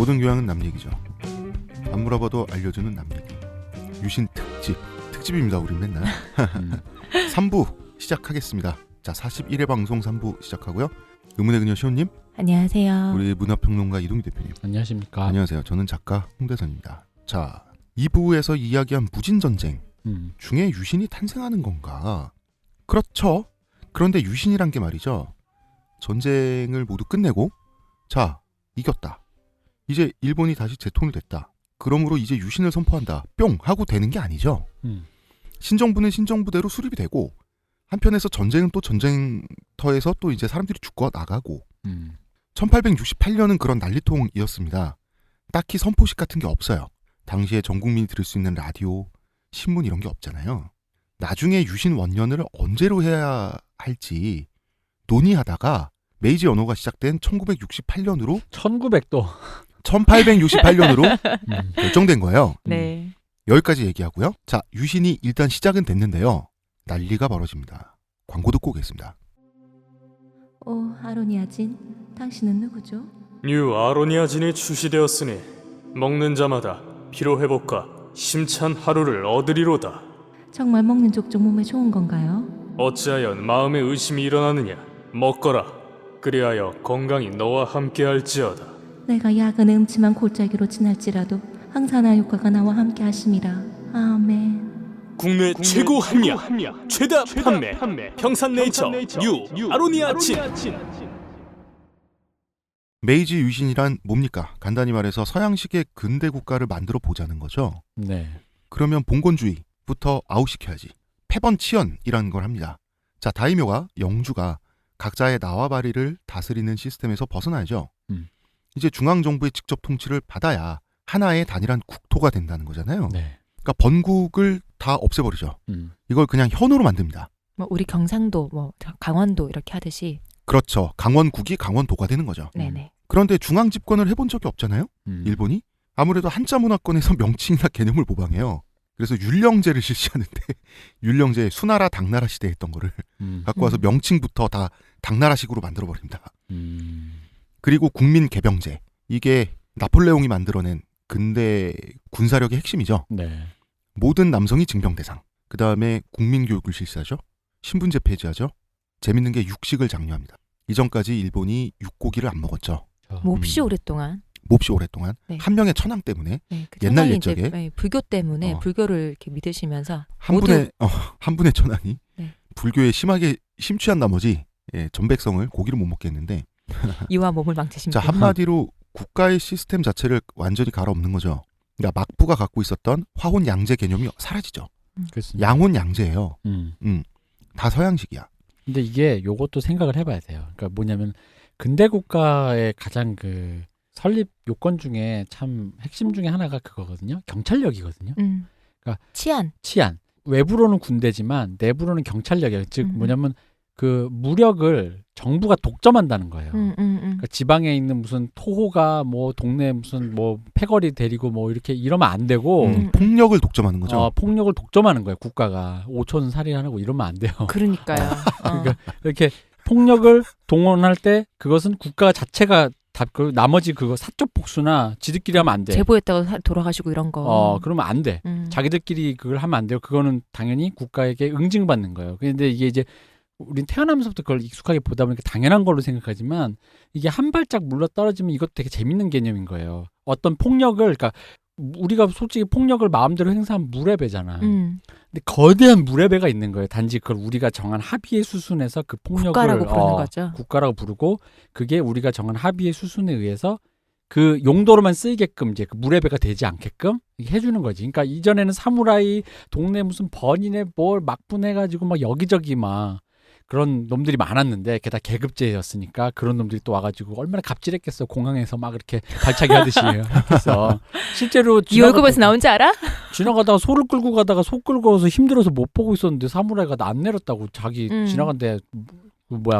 모든 교양은 남 얘기죠. 안 물어봐도 알려주는 남 얘기. 유신 특집입니다. 우린 맨날 3부 시작하겠습니다. 자, 41회 방송 3부 시작하고요. 의문의 그녀 시온님, 안녕하세요. 우리 문화평론가 이동희 대표님, 안녕하십니까. 안녕하세요. 저는 작가 홍대선입니다. 자, 2부에서 이야기한 무진전쟁 중에 유신이 탄생하는 건가? 그렇죠. 그런데 유신이란 게 말이죠, 전쟁을 모두 끝내고 자, 이겼다, 이제 일본이 다시 재통을 됐다, 그러므로 이제 유신을 선포한다, 뿅 하고 되는 게 아니죠. 신정부는 신정부대로 수립이 되고, 한편에서 전쟁은 또 전쟁터에서 또 이제 사람들이 죽고 나가고. 1868년은 그런 난리통이었습니다. 딱히 선포식 같은 게 없어요. 당시에 전 국민이 들을 수 있는 라디오, 신문 이런 게 없잖아요. 나중에 유신 원년을 언제로 해야 할지 논의하다가 메이지 연호가 시작된 1968년으로 1868년으로 결정된 거예요. 네. 여기까지 얘기하고요. 자, 유신이 일단 시작은 됐는데요. 난리가 벌어집니다. 광고 듣고 오겠습니다. 아로니아진, 당신은 누구죠? 뉴 아로니아진이 출시되었으니 먹는 자마다 피로회복과 심찬 하루를 얻으리로다. 정말 먹는 족족 몸에 좋은 건가요? 어찌하여 마음에 의심이 일어나느냐. 먹거라. 그리하여 건강이 너와 함께할지어다. 내가 야근의 음침한 골짜기로 지날지라도 항산화 효과가 나와 함께 하심이라. 아멘. 국내 최고 합리화, 최다 판매, 평산네이처 뉴 아로니아진. 메이지 유신이란 뭡니까? 간단히 말해서 서양식의 근대 국가를 만들어 보자는 거죠. 네. 그러면 봉건주의부터 아웃시켜야지. 패번치연이라는 걸 합니다. 자, 다이묘가, 영주가 각자의 나와바리를 다스리는 시스템에서 벗어나야죠. 이제 중앙정부의 직접 통치를 받아야 하나의 단일한 국토가 된다는 거잖아요. 네. 그러니까 번국을 다 없애버리죠. 이걸 그냥 현으로 만듭니다. 뭐 우리 경상도, 뭐 강원도 이렇게 하듯이. 그렇죠. 강원국이 강원도가 되는 거죠. 네네. 그런데 중앙 집권을 해본 적이 없잖아요. 일본이. 아무래도 한자 문화권에서 명칭이나 개념을 모방해요. 그래서 율령제를 실시하는데 율령제, 수나라 당나라 시대에 했던 거를 갖고 와서 명칭부터 다 당나라식으로 만들어버립니다. 그리고 국민개병제, 이게 나폴레옹이 만들어낸 근대 군사력의 핵심이죠. 네. 모든 남성이 징병대상. 그 다음에 국민교육을 실시하죠. 신분제 폐지하죠. 재밌는 게 육식을 장려합니다. 이전까지 일본이 육고기를 안 먹었죠. 몹시 오랫동안. 네. 네. 한 명의 천황 때문에. 네, 그 옛날 천황이 옛적에. 이제, 네, 불교 때문에 불교를 이렇게 믿으시면서 한 분의 천황이 네. 불교에 심하게 심취한 나머지 전 백성을 고기를 못 먹게 했는데 이와 몸을 망치신 자, 분. 한마디로 국가의 시스템 자체를 완전히 갈아엎는 거죠. 그러니까 막부가 갖고 있었던 화혼 양제 개념이 사라지죠. 그렇습니다. 양혼 양제예요. 다 서양식이야. 근데 이게 요것도 생각을 해봐야 돼요. 그러니까 뭐냐면 근대 국가의 가장 그 설립 요건 중에 참 핵심 중에 하나가 그거거든요. 경찰력이거든요. 그러니까 치안. 외부로는 군대지만 내부로는 경찰력이에요. 즉 뭐냐면 그 무력을 정부가 독점한다는 거예요. 그러니까 지방에 있는 무슨 토호가 뭐 동네 무슨 뭐 패거리 데리고 뭐 이렇게 이러면 안 되고 폭력을 독점하는 거죠. 폭력을 독점하는 거예요. 국가가 5촌 살인하고 이러면 안 돼요. 그러니까요. 그러니까 이렇게 폭력을 동원할 때 그것은 국가 자체가 다 그 나머지 그거 사적 복수나 지들끼리 하면 안 돼. 제보했다가 돌아가시고 이런 거. 그러면 안 돼. 자기들끼리 그걸 하면 안 돼요. 그거는 당연히 국가에게 응징받는 거예요. 그런데 이게 이제 우린 태어나면서부터 그걸 익숙하게 보다 보니까 당연한 걸로 생각하지만 이게 한 발짝 물러 떨어지면 이것도 되게 재밌는 개념인 거예요. 어떤 폭력을, 그러니까 우리가 솔직히 폭력을 마음대로 행사하면 물레배잖아. 근데 거대한 물레배가 있는 거예요. 단지 그걸 우리가 정한 합의의 수순에서 그 폭력을 국가라고 부르는 거죠. 국가라고 부르고, 그게 우리가 정한 합의의 수순에 의해서 그 용도로만 쓰이게끔 이제 그 물레배가 되지 않게끔 해주는 거지. 그러니까 이전에는 사무라이 동네 무슨 번이네 뭘 막분해가지고 막 여기저기 막 그런 놈들이 많았는데, 게다가 계급제였으니까 그런 놈들이 또 와가지고 얼마나 갑질했겠어. 공항에서 막 이렇게 발차기 하듯이 했겠어. 실제로 이 월급에서 나온지 알아? 지나가다가 소를 끌고 가다가 소 끌고 와서 힘들어서 못 보고 있었는데 사무라이가 나 안 내렸다고. 자기 지나간데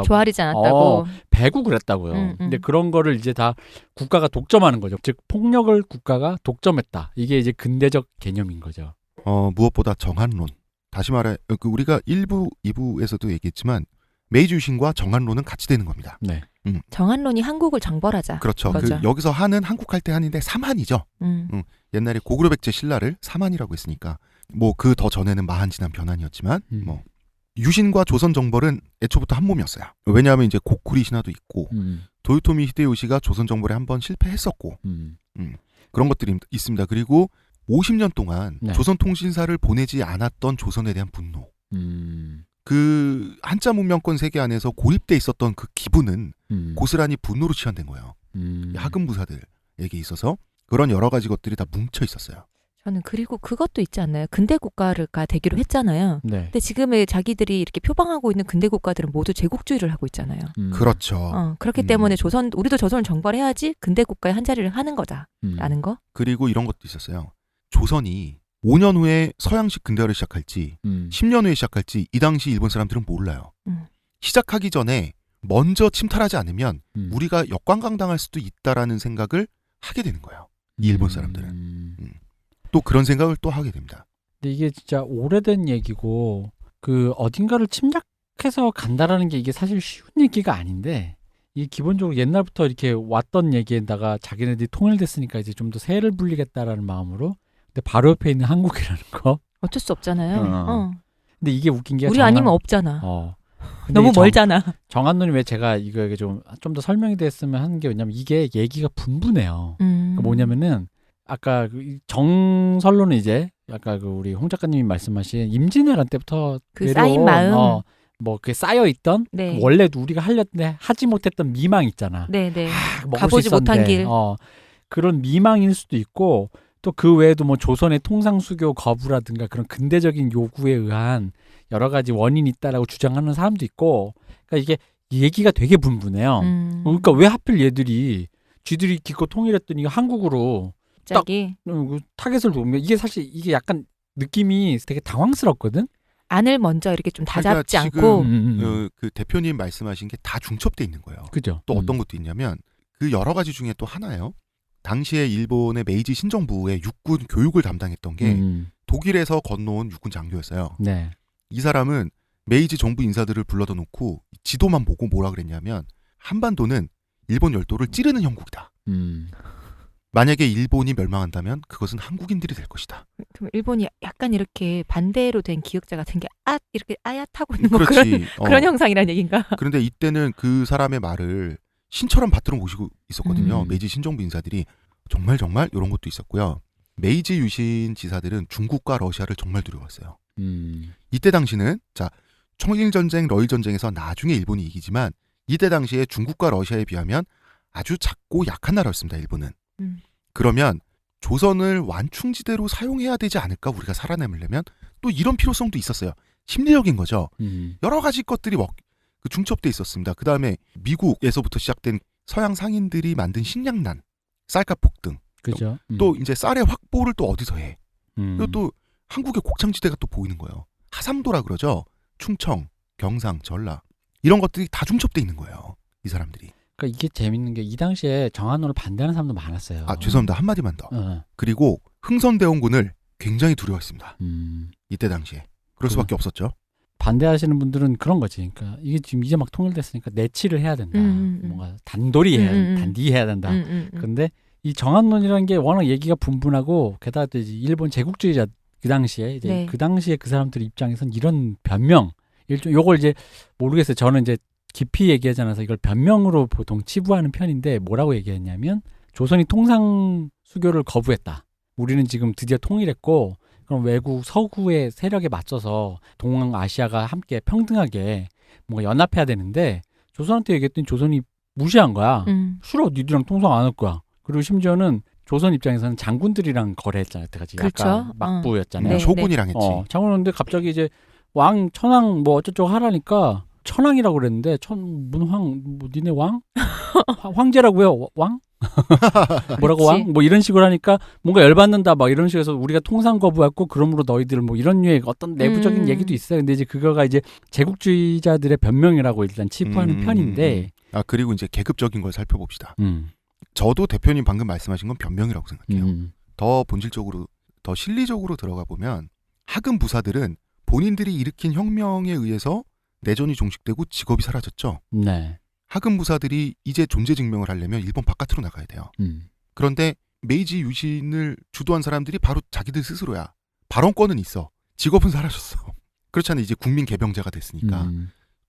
조아리지 않았다고. 배구 그랬다고요. 근데 그런 거를 이제 다 국가가 독점하는 거죠. 즉 폭력을 국가가 독점했다. 이게 이제 근대적 개념인 거죠. 무엇보다 정한론. 다시 말해, 우리가 1부, 2부에서도 얘기했지만 메이지 유신과 정한론은 같이 되는 겁니다. 네. 정한론이 한국을 정벌하자. 그렇죠. 그거죠. 여기서 한은 한국할 때 한인데 삼한이죠. 옛날에 고구려 백제 신라를 삼한이라고 했으니까 뭐 그 더 전에는 마한 지난 변한이었지만 뭐 유신과 조선 정벌은 애초부터 한 몸이었어요. 왜냐하면 이제 고쿠리 신화도 있고 도요토미 히데요시가 조선 정벌에 한번 실패했었고 그런 것들이 있습니다. 그리고 50년 동안 네. 조선 통신사를 보내지 않았던 조선에 대한 분노. 그 한자 문명권 세계 안에서 고립돼 있었던 그 기분은 고스란히 분노로 치환된 거예요. 하급 부사들에게 있어서 그런 여러 가지 것들이 다 뭉쳐 있었어요. 저는 그리고 그것도 있지 않나요? 근대 국가가 되기로 했잖아요. 네. 근데 지금의 자기들이 이렇게 표방하고 있는 근대 국가들은 모두 제국주의를 하고 있잖아요. 그렇죠. 그렇기 때문에 우리도 조선을 정벌해야지 근대 국가의 한 자리를 하는 거다라는 거. 그리고 이런 것도 있었어요. 조선이 5년 후에 서양식 근대화를 시작할지 10년 후에 시작할지 이 당시 일본 사람들은 몰라요. 시작하기 전에 먼저 침탈하지 않으면 우리가 역관광당할 수도 있다라는 생각을 하게 되는 거예요. 이 일본 사람들은. 또 그런 생각을 또 하게 됩니다. 근데 이게 진짜 오래된 얘기고 그 어딘가를 침략해서 간다라는 게 이게 사실 쉬운 얘기가 아닌데 이게 기본적으로 옛날부터 이렇게 왔던 얘기에다가 자기네들이 통일됐으니까 이제 좀 더 세를 불리겠다라는 마음으로 근데 바로 옆에 있는 한국이라는 거 어쩔 수 없잖아요. 근데 이게 웃긴 게 우리 아니면 없잖아. 근데 너무 멀잖아. 정한론이 왜 제가 이거 좀 더 설명이 됐으면 하는 게 왜냐면 이게 얘기가 분분해요. 그러니까 뭐냐면은 아까 정설로는 이제 아까 우리 홍 작가님이 말씀하신 임진왜란 때부터 그 쌓인 마음, 뭐 그 쌓여 있던 네. 원래도 우리가 하려는데 하지 못했던 미망 있잖아. 네네. 먹을 가보지 수 있었는데, 못한 길. 그런 미망일 수도 있고 또 그 외에도 뭐 조선의 통상수교 거부라든가 그런 근대적인 요구에 의한 여러 가지 원인이 있다라고 주장하는 사람도 있고, 그러니까 이게 얘기가 되게 분분해요. 그러니까 왜 하필 얘들이 쥐들이 기껏 통일했더니 한국으로 갑자기 타겟을 놓으면 이게 사실 이게 약간 느낌이 되게 당황스럽거든. 안을 먼저 이렇게 좀 다잡지 그러니까 않고 그 대표님 말씀하신 게 다 중첩돼 있는 거예요. 그죠. 또 어떤 것도 있냐면 그 여러 가지 중에 또 하나예요. 당시에 일본의 메이지 신정부의 육군 교육을 담당했던 게 독일에서 건너온 육군 장교였어요. 네. 이 사람은 메이지 정부 인사들을 불러다 놓고 지도만 보고 뭐라 그랬냐면 한반도는 일본 열도를 찌르는 형국이다. 만약에 일본이 멸망한다면 그것은 한국인들이 될 것이다. 그럼 일본이 약간 이렇게 반대로 된 기역자 같은 게 이렇게 아얏하고 있는 뭐 그렇지. 그런 형상이란 얘기인가? 그런데 이때는 그 사람의 말을 신처럼 받들어 모시고 있었거든요. 메이지 신정부 인사들이 정말 이런 것도 있었고요. 메이지 유신 지사들은 중국과 러시아를 정말 두려워했어요. 이때 당시는 청일전쟁, 러일전쟁에서 나중에 일본이 이기지만 이때 당시에 중국과 러시아에 비하면 아주 작고 약한 나라였습니다. 일본은. 그러면 조선을 완충지대로 사용해야 되지 않을까 우리가 살아남으려면 또 이런 필요성도 있었어요. 심리적인 거죠. 여러 가지 것들이 중첩돼 있었습니다. 그 다음에 미국에서부터 시작된 서양 상인들이 만든 식량난, 쌀가폭 등. 그죠. 또 이제 쌀의 확보를 또 어디서 해? 그리고 또 한국의 곡창지대가 또 보이는 거예요. 하삼도라 그러죠. 충청, 경상, 전라 이런 것들이 다 중첩돼 있는 거예요. 이 사람들이. 그러니까 이게 재밌는 게 이 당시에 정한론을 반대하는 사람도 많았어요. 죄송합니다. 한마디만 더. 그리고 흥선대원군을 굉장히 두려워했습니다. 이때 당시에. 그럴 수밖에 없었죠. 반대하시는 분들은 그런 거지. 그러니까 이게 지금 이제 막 통일됐으니까 내치를 해야 된다. 뭔가 단디해야 된다. 근데 이 정한론이라는 게 워낙 얘기가 분분하고 게다가 또 이제 일본 제국주의자 그 당시에 이제 네. 그 당시에 그 사람들 입장에선 이런 변명 요걸 이제 모르겠어요. 저는 이제 깊이 얘기하지 않아서 이걸 변명으로 보통 치부하는 편인데 뭐라고 얘기했냐면 조선이 통상 수교를 거부했다. 우리는 지금 드디어 통일했고 그럼 외국 서구의 세력에 맞서서 동아시아가 함께 평등하게 뭔가 연합해야 되는데 조선한테 얘기했더니 조선이 무시한 거야. 싫어, 니들이랑 통상 안 할 거야. 그리고 심지어는 조선 입장에서는 장군들이랑 거래했잖아요. 그때까지 그렇죠. 약간 막부였잖아요. 네. 쇼군이랑 했지. 장군인데 갑자기 이제 왕 천황 뭐 어쩌고 하라니까 천황이라고 그랬는데 문황 뭐 니네 왕 황제라고요 왕 뭐라고 왕 뭐 이런 식으로 하니까 뭔가 열받는다 막 이런 식으로 해서 우리가 통상 거부했고 그러므로 너희들 뭐 이런 류의 어떤 내부적인 얘기도 있어요. 근데 이제 그거가 이제 제국주의자들의 변명이라고 일단 치부하는 편인데 그리고 이제 계급적인 걸 살펴봅시다. 저도 대표님 방금 말씀하신 건 변명이라고 생각해요. 더 본질적으로 더 실리적으로 들어가 보면 하급 부사들은 본인들이 일으킨 혁명에 의해서 내전이 종식되고 직업이 사라졌죠. 네. 하급 무사들이 이제 존재 증명을 하려면 일본 바깥으로 나가야 돼요. 그런데 메이지 유신을 주도한 사람들이 바로 자기들 스스로야. 발언권은 있어. 직업은 사라졌어. 그렇잖아요. 이제 국민 개병자가 됐으니까.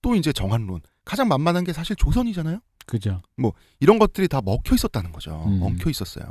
또 이제 정한론. 가장 만만한 게 사실 조선이잖아요. 그죠. 뭐 이런 것들이 다 먹혀 있었다는 거죠. 엉켜 있었어요.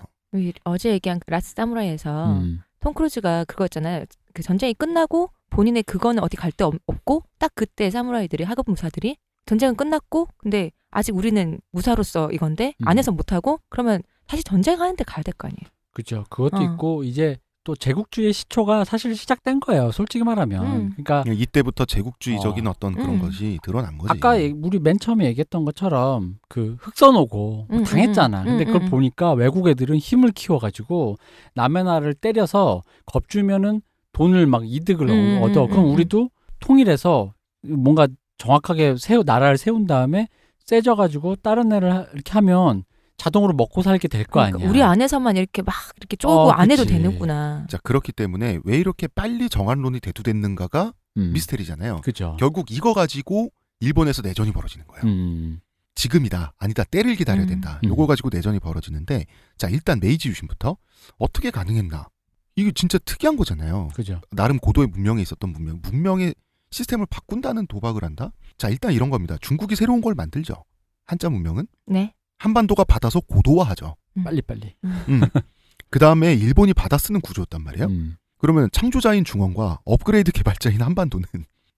어제 얘기한 라스트 사무라이에서 톰 크루즈가 그거였잖아요. 그 전쟁이 끝나고 본인의 그거는 어디 갈 데 없고 딱 그때 사무라이들이 하급 무사들이 전쟁은 끝났고 근데 아직 우리는 무사로서 이건데 안에서 못하고 그러면 다시 전쟁하는데 가야 될 거 아니에요. 그죠. 그것도 있고 이제 또 제국주의의 시초가 사실 시작된 거예요. 솔직히 말하면. 그러니까 이때부터 제국주의적인 어떤 그런 것이 드러난 거지. 아까 우리 맨 처음에 얘기했던 것처럼 그 흑선 오고 당했잖아. 근데 그걸 보니까 외국 애들은 힘을 키워가지고 남의 나라를 때려서 겁주면은 돈을 막 이득을 얻어. 그럼 우리도 통일해서 뭔가 정확하게 나라를 세운 다음에 세져가지고 다른 애를 이렇게 하면 자동으로 먹고 살게 될 거 아니야. 우리 안에서만 이렇게 막 이렇게 쪼고 안 해도 되는구나. 자, 그렇기 때문에 왜 이렇게 빨리 정한론이 대두됐는가가 미스테리잖아요. 그죠. 결국 이거 가지고 일본에서 내전이 벌어지는 거예요. 지금이다. 아니다. 때를 기다려야 된다. 요거 가지고 내전이 벌어지는데 자, 일단 메이지 유신부터 어떻게 가능했나. 이거 진짜 특이한 거잖아요. 그죠. 나름 고도의 문명에 있었던 문명의 시스템을 바꾼다는 도박을 한다? 자, 일단 이런 겁니다. 중국이 새로운 걸 만들죠. 한자 문명은. 네. 한반도가 받아서 고도화하죠. 빨리빨리. 그 다음에 일본이 받아 쓰는 구조였단 말이에요. 그러면 창조자인 중원과 업그레이드 개발자인 한반도는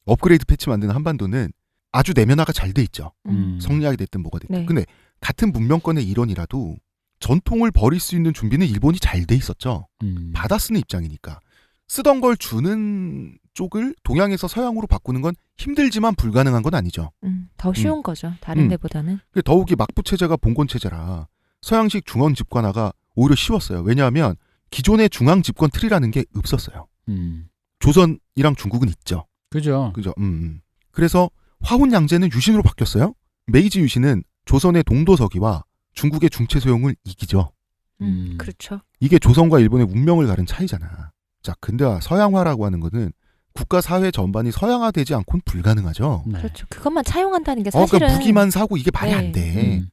업그레이드 패치 만드는 한반도는 아주 내면화가 잘 돼 있죠. 성리학이 됐든 뭐가 됐든. 네. 근데 같은 문명권의 일원이라도 전통을 버릴 수 있는 준비는 일본이 잘 돼 있었죠. 받아 쓰는 입장이니까. 쓰던 걸 주는 쪽을 동양에서 서양으로 바꾸는 건 힘들지만 불가능한 건 아니죠. 더 쉬운 거죠. 다른 데보다는. 더욱이 막부 체제가 봉건 체제라 서양식 중원 집권화가 오히려 쉬웠어요. 왜냐하면 기존의 중앙 집권 틀이라는 게 없었어요. 조선이랑 중국은 있죠. 그죠. 그래서 화훈 양제는 유신으로 바뀌었어요. 메이지 유신은 조선의 동도서기와 중국의 중체소용을 이기죠. 그렇죠. 이게 조선과 일본의 운명을 가른 차이잖아. 자, 근데 서양화라고 하는 거는 국가 사회 전반이 서양화되지 않고는 불가능하죠. 네. 그렇죠. 그것만 차용한다는 게 사실은 그러니까 무기만 사고 이게 말이 안 돼.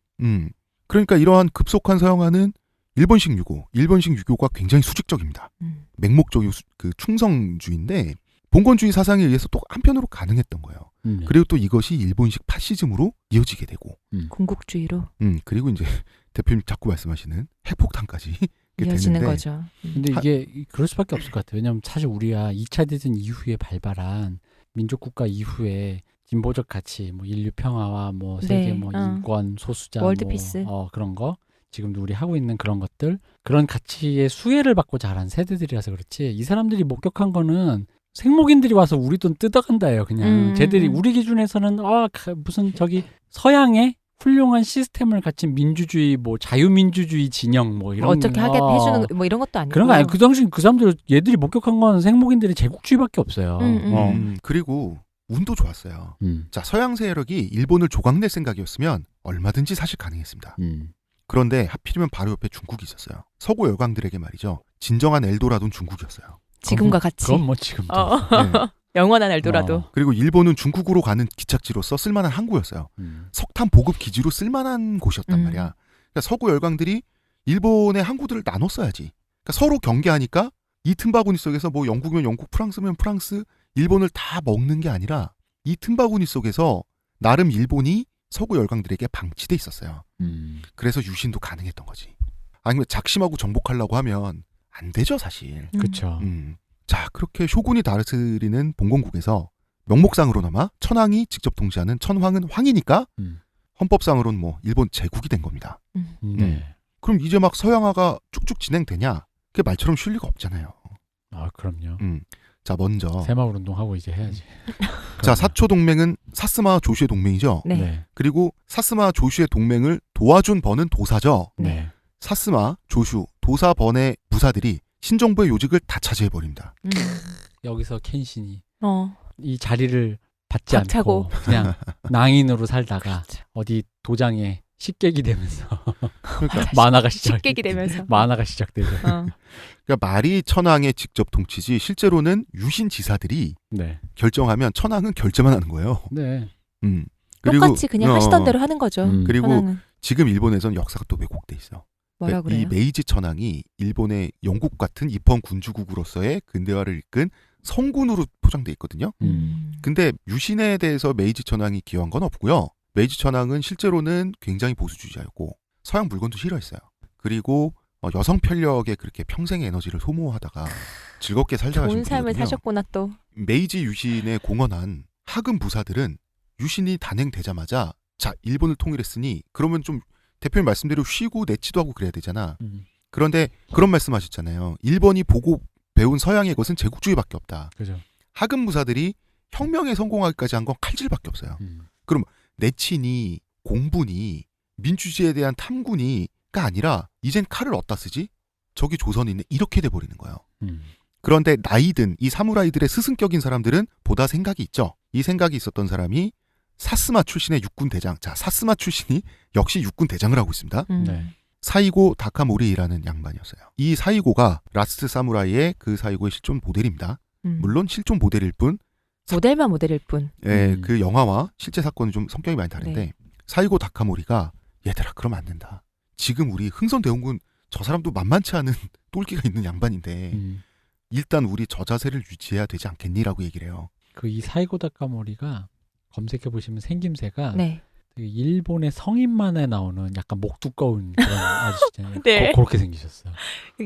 그러니까 이러한 급속한 서양화는 일본식 유교, 일본식 유교가 굉장히 수직적입니다. 맹목적인 그 충성주의인데 봉건주의 사상에 의해서 또 한편으로 가능했던 거예요. 그리고 또 이것이 일본식 파시즘으로 이어지게 되고 군국주의로 그리고 이제 대표님 자꾸 말씀하시는 핵폭탄까지 이어지는 되는데, 거죠. 근데 이게 그럴 수밖에 없을 것 같아요. 왜냐하면 사실 우리가 2차 대전 이후에 발발한 민족국가 이후에 진보적 가치, 뭐 인류 평화와 뭐 세계 네, 뭐 인권, 소수자, 월드피스. 뭐 그런 거 지금도 우리 하고 있는 그런 것들 그런 가치의 수혜를 받고 자란 세대들이라서 그렇지 이 사람들이 목격한 거는 생목인들이 와서 우리 돈 뜯어간다예요. 그냥 쟤들이 우리 기준에서는 무슨 저기 서양의 훌륭한 시스템을 갖춘 민주주의, 뭐 자유민주주의 진영, 뭐 이런 어떻게 하게 해주는 뭐 이런 것도 아니고 그런 거 아니에요. 그 당시 그 사람들 얘들이 목격한 건 생목인들의 제국주의밖에 없어요. 그리고 운도 좋았어요. 자, 서양 세력이 일본을 조각낼 생각이었으면 얼마든지 사실 가능했습니다. 그런데 하필이면 바로 옆에 중국이 있었어요. 서구 열강들에게 말이죠. 진정한 엘도라도는 중국이었어요. 지금과 같이. 그건 뭐 지금도. 네. 영원한 엘도라도. 그리고 일본은 중국으로 가는 기착지로서 쓸만한 항구였어요. 석탄 보급 기지로 쓸만한 곳이었단 말이야. 그러니까 서구 열강들이 일본의 항구들을 나눴어야지. 그러니까 서로 경계하니까 이 틈바구니 속에서 뭐 영국이면 영국, 프랑스면 프랑스, 일본을 다 먹는 게 아니라 이 틈바구니 속에서 나름 일본이 서구 열강들에게 방치돼 있었어요. 그래서 유신도 가능했던 거지. 아니면 작심하고 정복하려고 하면 안 되죠, 사실. 그렇죠. 자, 그렇게 쇼군이 다스리는 봉건국에서 명목상으로나마 천황이 직접 통치하는 천황은 황이니까 헌법상으로는 뭐 일본 제국이 된 겁니다. 네. 그럼 이제 막 서양화가 쭉쭉 진행되냐? 그게 말처럼 쉴 리가 없잖아요. 아, 그럼요. 자, 먼저 새마을 운동하고 이제 해야지. 자, 사초 동맹은 사스마와 조슈의 동맹이죠. 네. 네. 그리고 사스마와 조슈의 동맹을 도와준 번은 도사죠. 네. 사스마, 조슈, 도사 번의 부사들이 신정부의 요직을 다 차지해버립니다. 여기서 켄신이 어. 이 자리를 받지 박차고. 않고 그냥 낭인으로 살다가 그렇죠. 어디 도장에 식객이 되면서 그러니까, 만화가 시작. 식객이 되면서. 만화가 시작되죠. 그러니까 말이 천황의 직접 통치지 실제로는 유신 지사들이 네. 결정하면 천황은 결제만 하는 거예요. 네. 그리고 똑같이 그냥 하시던 대로 하는 거죠. 그리고 천황은. 지금 일본에서는 역사가 또 왜곡돼 있어. 뭐라 그러니까 그래요? 이 메이지 천황이 일본의 영국 같은 입헌 군주국으로서의 근대화를 이끈 성군으로 포장돼 있거든요. 근데 유신에 대해서 메이지 천황이 기여한 건 없고요. 메이지 천황은 실제로는 굉장히 보수주의자였고 서양 물건도 싫어했어요. 그리고 여성 편력에 그렇게 평생의 에너지를 소모하다가 즐겁게 살다 가신 좋은 삶을 분이거든요. 사셨구나 또. 메이지 유신에 공헌한 하급 부사들은 유신이 단행되자마자 자 일본을 통일했으니 그러면 좀 대표님 말씀대로 쉬고 내치도 하고 그래야 되잖아. 그런데 그런 말씀하셨잖아요. 일본이 보고 배운 서양의 것은 제국주의밖에 없다. 그죠. 하급 무사들이 혁명에 성공하기까지 한 건 칼질밖에 없어요. 그럼 내친이 공분이 민주주의에 대한 탐구니가 아니라 이젠 칼을 어디다 쓰지? 저기 조선이 있네. 이렇게 돼버리는 거예요. 그런데 나이든 이 사무라이들의 스승격인 사람들은 보다 생각이 있죠. 이 생각이 있었던 사람이 사스마 출신의 육군 대장. 자, 사스마 출신이 역시 육군 대장을 하고 있습니다. 네. 사이고 다카모리라는 양반이었어요. 이 사이고가 라스트 사무라이의 그 사이고의 실존 모델입니다. 물론 실존 모델일 뿐, 모델만 모델일 뿐. 예, 그 영화와 실제 사건은 좀 성격이 많이 다른데 네. 사이고 다카모리가 얘들아 그러면 안 된다. 지금 우리 흥선대원군 저 사람도 만만치 않은 똘끼가 있는 양반인데 일단 우리 저 자세를 유지해야 되지 않겠니라고 얘기를 해요. 그 이 사이고 다카모리가 검색해 보시면 생김새가 네. 되게 일본의 성인만에 나오는 약간 목 두꺼운 그런 아저씨잖아요. 네. 그렇게 생기셨어요.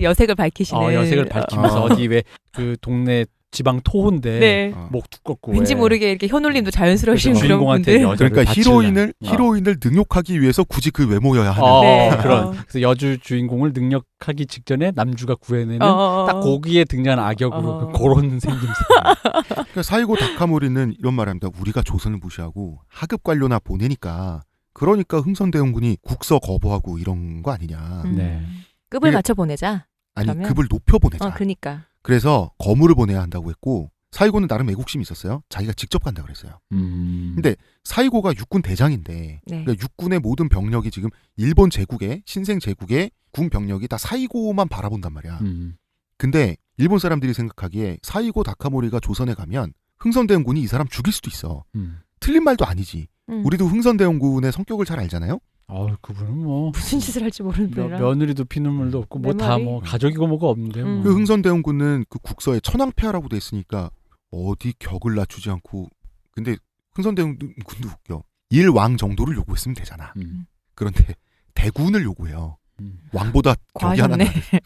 여색을 밝히시는. 여색을 밝히면서 어디 왜 그 동네 지방 토호인데 네. 목 두껍고 왠지 모르게 이렇게 혀놀림도 자연스러우신 그래서 그런 주인공한테 분들. 여자를 그러니까 바치려는. 히로인을 능욕하기 위해서 굳이 그 외모여야 하는. 네. 그런. 그래서 여주 주인공을 능력하기 직전에 남주가 구해내는 딱 거기에 등장하는 악역으로 그런 생김새. 그러니까 사이고 다카모리는 이런 말합니다. 우리가 조선을 무시하고 하급 관료나 보내니까 그러니까 흥선대원군이 국서 거부하고 이런 거 아니냐. 네. 급을 이게- 맞춰 보내자. 아니 그러면? 급을 높여 보내자. 그러니까. 그래서 거물을 보내야 한다고 했고 사이고는 나름 애국심이 있었어요. 자기가 직접 간다 그랬어요. 근데 사이고가 육군 대장인데 네. 그러니까 육군의 모든 병력이 지금 일본 제국의 신생 제국의 군 병력이 다 사이고만 바라본단 말이야. 근데 일본 사람들이 생각하기에 사이고 다카모리가 조선에 가면 흥선대원군이 이 사람 죽일 수도 있어. 틀린 말도 아니지. 우리도 흥선대원군의 성격을 잘 알잖아요. 그분은 뭐 무슨 짓을 할지 모르는 분이라. 며느리도 피눈물도 없고 뭐 내 다 말이? 뭐 가족이고 뭐가 없는데 뭐. 그 흥선대원군은 그 국서에 천황폐하라고 돼 있으니까 어디 격을 낮추지 않고 근데 흥선대원군도 웃겨. 일왕 정도를 요구했으면 되잖아. 그런데 대군을 요구해요. 왕보다 격이 하나 과하셨네. 낮아.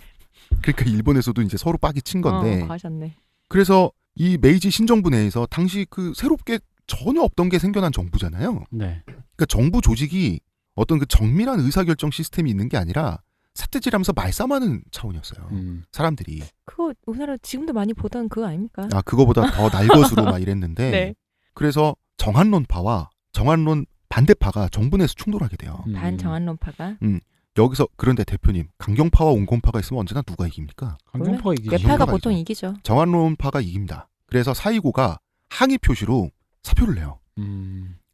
그러니까 일본에서도 이제 서로 빡이 친 건데 과하셨네. 그래서 이 메이지 신정부 내에서 당시 그 새롭게 전혀 없던 게 생겨난 정부잖아요. 네. 그러니까 정부 조직이 어떤 그 정밀한 의사결정 시스템이 있는 게 아니라 삿대질하면서 말싸움하는 차원이었어요. 사람들이. 그거 우리나라 지금도 많이 보던 그거 아닙니까? 그거보다 더 날것으로 막 이랬는데 네. 그래서 정한론파와 정한론 반대파가 정부 내에서 충돌하게 돼요. 반정한론파가. 여기서 그런데 대표님 강경파와 온건파가 있으면 언제나 누가 이깁니까? 강경파가 이기죠. 뇌파가 이기죠. 보통 이기죠. 정한론파가 이깁니다. 그래서 사이고가 항의 표시로 사표를 내요.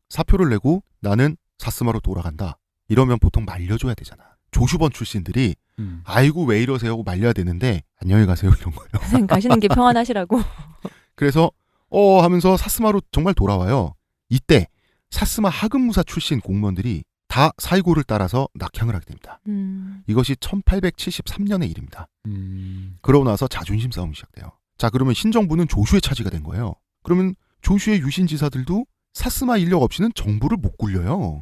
사표를 내고 나는 사스마로 돌아간다. 이러면 보통 말려줘야 되잖아. 조슈번 출신들이 아이고 왜 이러세요 하고 말려야 되는데 안녕히 가세요 이런 거예요. 선생님 가시는 게 평안하시라고. 그래서 하면서 사스마로 정말 돌아와요. 이때 사스마 하급무사 출신 공무원들이 다 사이고를 따라서 낙향을 하게 됩니다. 이것이 1873년의 일입니다. 그러고 나서 자존심 싸움이 시작돼요. 자 그러면 신정부는 조슈의 차지가 된 거예요. 그러면 조슈의 유신지사들도 사스마 인력 없이는 정부를 못 굴려요.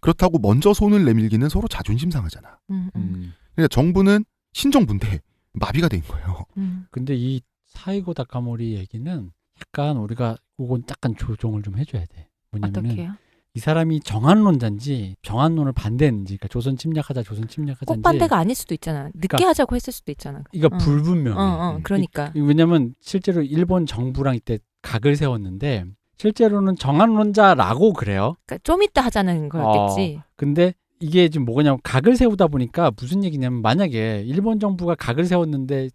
그렇다고 먼저 손을 내밀기는 서로 자존심 상하잖아. 그러니까 정부는 신정부인데 마비가 된 거예요. 근데 이 사이고 다카모리 얘기는 약간 우리가 그건 약간 조정을 좀 해줘야 돼. 뭐냐면은 어떻게요? 이 사람이 정한론자인지 정한론을 반대했는지, 그러니까 조선 침략하자인지 꼭 반대가 아닐 수도 있잖아. 늦게 그러니까 하자고 했을 수도 있잖아. 이거 불분명해. 그러니까. 왜냐면 실제로 일본 정부랑 이때 각을 세웠는데 실제로는 정한론자라고 그래요. 그러니까 좀 이따 하자는 거였겠지. 근데 이게 지금 뭐냐면 각을 세우다 보니까 무슨 얘기냐면 만약에 일본 정부가 각을 세웠는데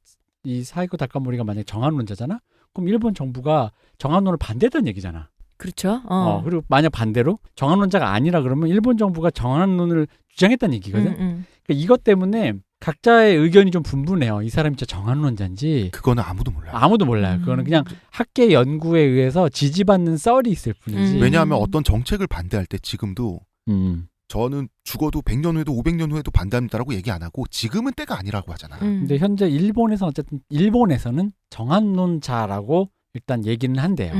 이 사이고 다카모리가 만약에 정한론자잖아? 그럼 일본 정부가 정한론을 반대했다는 얘기잖아. 그렇죠. 그리고 만약 반대로 정한론자가 아니라 그러면 일본 정부가 정한론을 주장했다는 얘기거든. 그러니까 이것 때문에 각자의 의견이 좀 분분해요. 이 사람이 진짜 정한론자인지 그거는 아무도 몰라요. 아무도 몰라요. 그거는 그냥 학계 연구에 의해서 지지받는 썰이 있을 뿐이지. 왜냐하면 어떤 정책을 반대할 때 지금도 저는 죽어도 100년 후에도 500년 후에도 반대합니다라고 얘기 안 하고 지금은 때가 아니라고 하잖아. 근데 현재 일본에서 어쨌든 일본에서는 정한론자라고 일단 얘기는 한대요.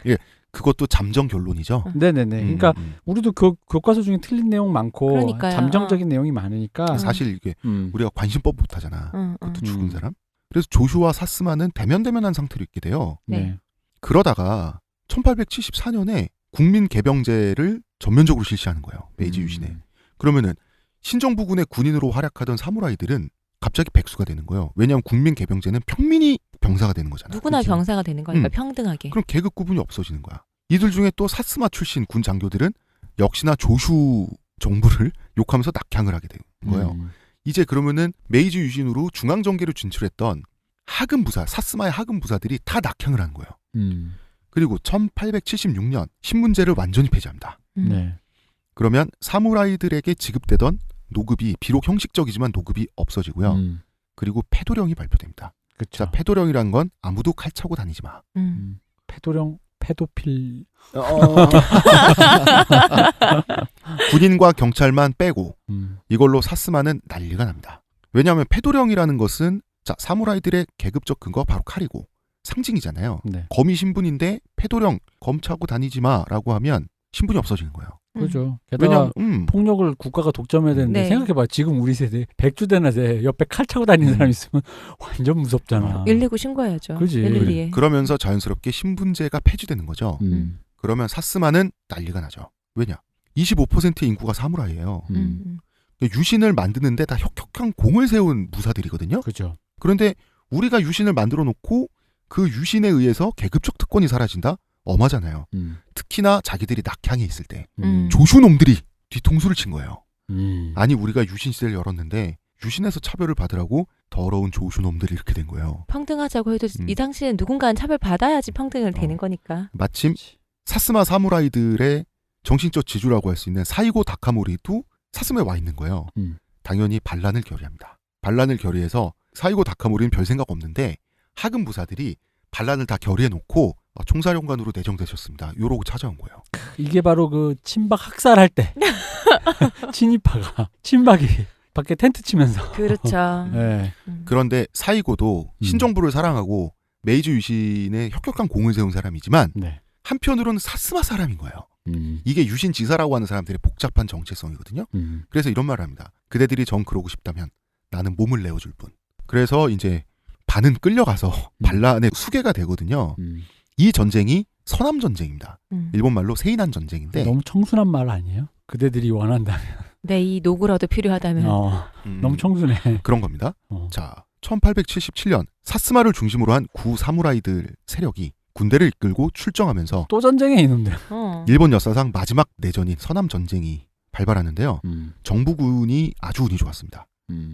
예, 그것도 잠정 결론이죠. 네네네. 그러니까 우리도 교과서 중에 틀린 내용 많고 그러니까요. 잠정적인 내용이 많으니까 사실 이게 우리가 관심법 못하잖아. 그것도 죽은 음. 사람. 그래서 조슈아 사스마는 대면대면한 상태로 있게 돼요. 네. 그러다가 1874년에 국민 개병제를 전면적으로 실시하는 거예요. 메이지 유신에. 그러면은 신정부군의 군인으로 활약하던 사무라이들은 갑자기 백수가 되는 거예요. 왜냐하면 국민 개병제는 평민이 병사가 되는 거잖아. 누구나 그치? 병사가 되는 거니까 평등하게. 그럼 계급 구분이 없어지는 거야. 이들 중에 또 사스마 출신 군 장교들은 역시나 조슈 정부를 욕하면서 낙향을 하게 되는 거예요. 이제 그러면은 메이지 유신으로 중앙정계로 진출했던 하급 부사, 사스마의 하급 부사들이 다 낙향을 하는 거예요. 그리고 1876년 신문제를 완전히 폐지합니다. 네. 그러면 사무라이들에게 지급되던 노급이 비록 형식적이지만 노급이 없어지고요. 그리고 패도령이 발표됩니다. 그렇죠. 자, 패도령이란 건 아무도 칼 차고 다니지 마. 패도령, 패도필. 군인과 경찰만 빼고 이걸로 사스마는 난리가 납니다. 왜냐하면 패도령이라는 것은 자, 사무라이들의 계급적 근거가 바로 칼이고 상징이잖아요. 네. 검이 신분인데 패도령 검 차고 다니지 마라고 하면 신분이 없어지는 거예요. 그죠. 게다가 왜냐면 폭력을 국가가 독점해야 되는데 네. 생각해봐. 지금 우리 세대 백주대나 세 옆에 칼 차고 다니는 사람 있으면 완전 무섭잖아. 119 신고해야죠. 그지. 112에. 그러면서 자연스럽게 신분제가 폐지되는 거죠. 그러면 사스마는 난리가 나죠. 왜냐? 25%의 인구가 사무라이예요. 유신을 만드는데 다 혁혁한 공을 세운 무사들이거든요. 그죠. 그런데 우리가 유신을 만들어 놓고 그 유신에 의해서 계급적 특권이 사라진다? 엄하잖아요. 특히나 자기들이 낙향에 있을 때 조슈놈들이 뒤통수를 친 거예요. 아니 우리가 유신 시대를 열었는데 유신에서 차별을 받으라고 더러운 조슈놈들이 이렇게 된 거예요. 평등하자고 해도 이 당시에는 누군가는 차별 받아야지 평등을 되는 거니까. 마침 사스마 사무라이들의 정신적 지주라고 할 수 있는 사이고 다카모리도 사스마에 와 있는 거예요. 당연히 반란을 결의합니다. 반란을 결의해서 사이고 다카모리는 별 생각 없는데 하급 부사들이 반란을 다 결의해 놓고 총사령관으로 내정되셨습니다. 요러고 찾아온 거예요. 이게 바로 그 친박 학살할 때 친이파가 친박이 밖에 텐트 치면서 그렇죠. 네. 그런데 사이고도 신정부를 사랑하고 메이지 유신에 혁혁한 공을 세운 사람이지만 네. 한편으로는 사스마 사람인 거예요. 이게 유신 지사라고 하는 사람들의 복잡한 정체성이거든요. 그래서 이런 말을 합니다. 그대들이 정 그러고 싶다면 나는 몸을 내어줄 뿐. 그래서 이제 반은 끌려가서 반란의 수괴가 되거든요. 이 전쟁이 서남 전쟁입니다. 일본 말로 세이난 전쟁인데 너무 청순한 말 아니에요? 그대들이 원한다면. 네, 이 노구라도 필요하다면. 너무 청순해. 그런 겁니다. 자, 1877년 사스마를 중심으로 한 구 사무라이들 세력이 군대를 이끌고 출정하면서 또 전쟁에 있는데. 일본 역사상 마지막 내전인 서남 전쟁이 발발하는데요. 정부군이 아주 운이 좋았습니다.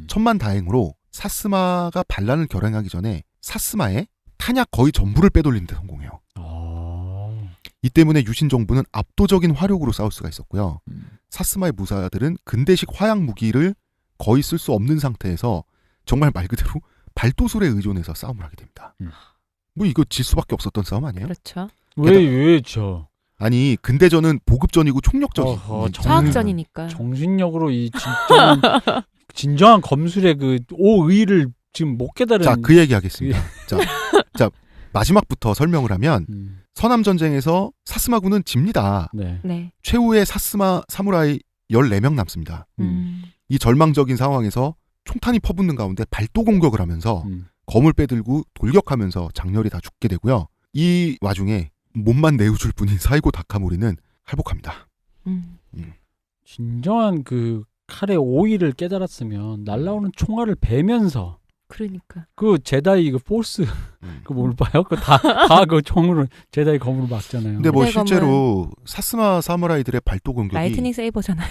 천만다행으로 사스마가 반란을 결행하기 전에 사스마에 탄약 거의 전부를 빼돌리는 데 성공해요. 이 때문에 유신 정부는 압도적인 화력으로 싸울 수가 있었고요. 사스마의 무사들은 근대식 화약 무기를 거의 쓸 수 없는 상태에서 정말 말 그대로 발도술에 의존해서 싸움을 하게 됩니다. 뭐 이거 질 수밖에 없었던 싸움 아니에요? 그렇죠. 왜 저? 아니 근대전은 보급전이고 총력전이 화학전이니까. 정신력으로 이 진정한 검술의 그 오의를 지금 못 깨달은. 자, 그 얘기 하겠습니다. 자, 마지막부터 설명을 하면 서남 전쟁에서 사스마군은 집니다. 네. 네. 최후의 사스마 사무라이 14명 남습니다. 이 절망적인 상황에서 총탄이 퍼붓는 가운데 발도 공격을 하면서 검을 빼들고 돌격하면서 장렬히 다 죽게 되고요. 이 와중에 몸만 내어줄 뿐인 사이고 다카모리는 할복합니다. 진정한 그 칼의 오의를 깨달았으면 날라오는 총알을 베면서 그러니까. 그 제다이 그 포스 그 뭘 봐요? 그 다 그 총으로 제다이 검으로 막잖아요. 근데 뭐 실제로 사스마 사무라이들의 발도 공격이 라이트닝 세이버잖아요.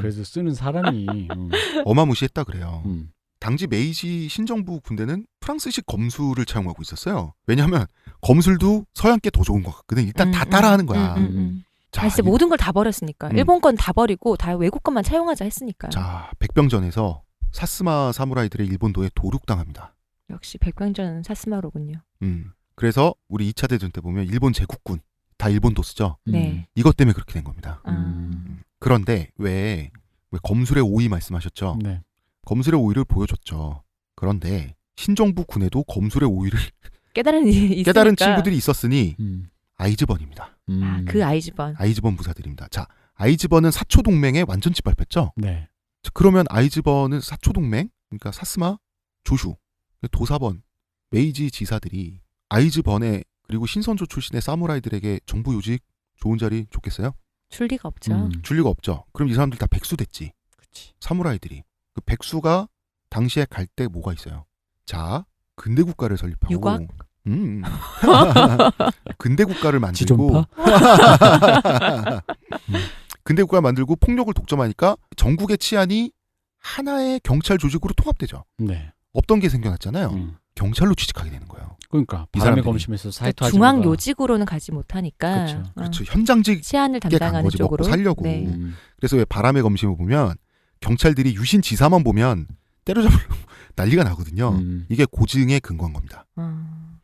그래서 쓰는 사람이 어마무시했다 그래요. 당시 메이지 신정부 군대는 프랑스식 검술을 차용하고 있었어요. 왜냐하면 검술도 서양께 더 좋은 것 같거든. 일단 다 따라하는 거야. 자, 진짜 모든 걸 다 버렸으니까. 음. 일본 건 다 버리고 다 외국 것만 차용하자 했으니까. 자, 백병전에서 사스마 사무라이들의 일본도에 도륙당합니다. 역시 백병전 사스마로군요. 그래서 우리 2차 대전 때 보면 일본 제국군 다 일본도 쓰죠. 네. 이것 때문에 그렇게 된 겁니다. 아. 그런데 왜 검술의 오의 말씀하셨죠? 네. 검술의 오의를 보여줬죠. 그런데 신정부 군에도 검술의 오의를 깨달은 일이 있으니까. 깨달은 친구들이 있었으니 음. 아이즈번입니다. 아, 그 아이즈번. 아이즈번 부사들입니다. 자, 아이즈번은 사초 동맹에 완전 짓밟혔죠. 네. 자, 그러면 아이즈번은 사초 동맹, 그러니까 사스마, 조슈, 도사번, 메이지 지사들이 아이즈번에 그리고 신선조 출신의 사무라이들에게 정부 요직 좋은 자리 줬겠어요? 줄 리가 없죠. 줄 리가 없죠. 그럼 이 사람들 다 백수 됐지. 그치. 사무라이들이. 그 백수가 당시에 갈 때 뭐가 있어요? 자, 근대 국가를 설립하고 유곽? 근대 국가를 만들고 지존파? 근대 국가 만들고 폭력을 독점하니까 전국의 치안이 하나의 경찰 조직으로 통합되죠. 네. 없던 게 생겨났잖아요. 음. 경찰로 취직하게 되는 거예요. 그러니까 이 바람의 사람들이. 검심에서 사이토 그러니까 중앙 하지마가 요직으로는 가지 못하니까. 그쵸. 그렇죠. 현장직 치안을 간 담당하는 거지, 먹고 쪽으로. 살려고. 네. 그래서 왜 바람의 검심을 보면 경찰들이 유신 지사만 보면 때려잡으려고 난리가 나거든요. 이게 고증에 근거한 겁니다.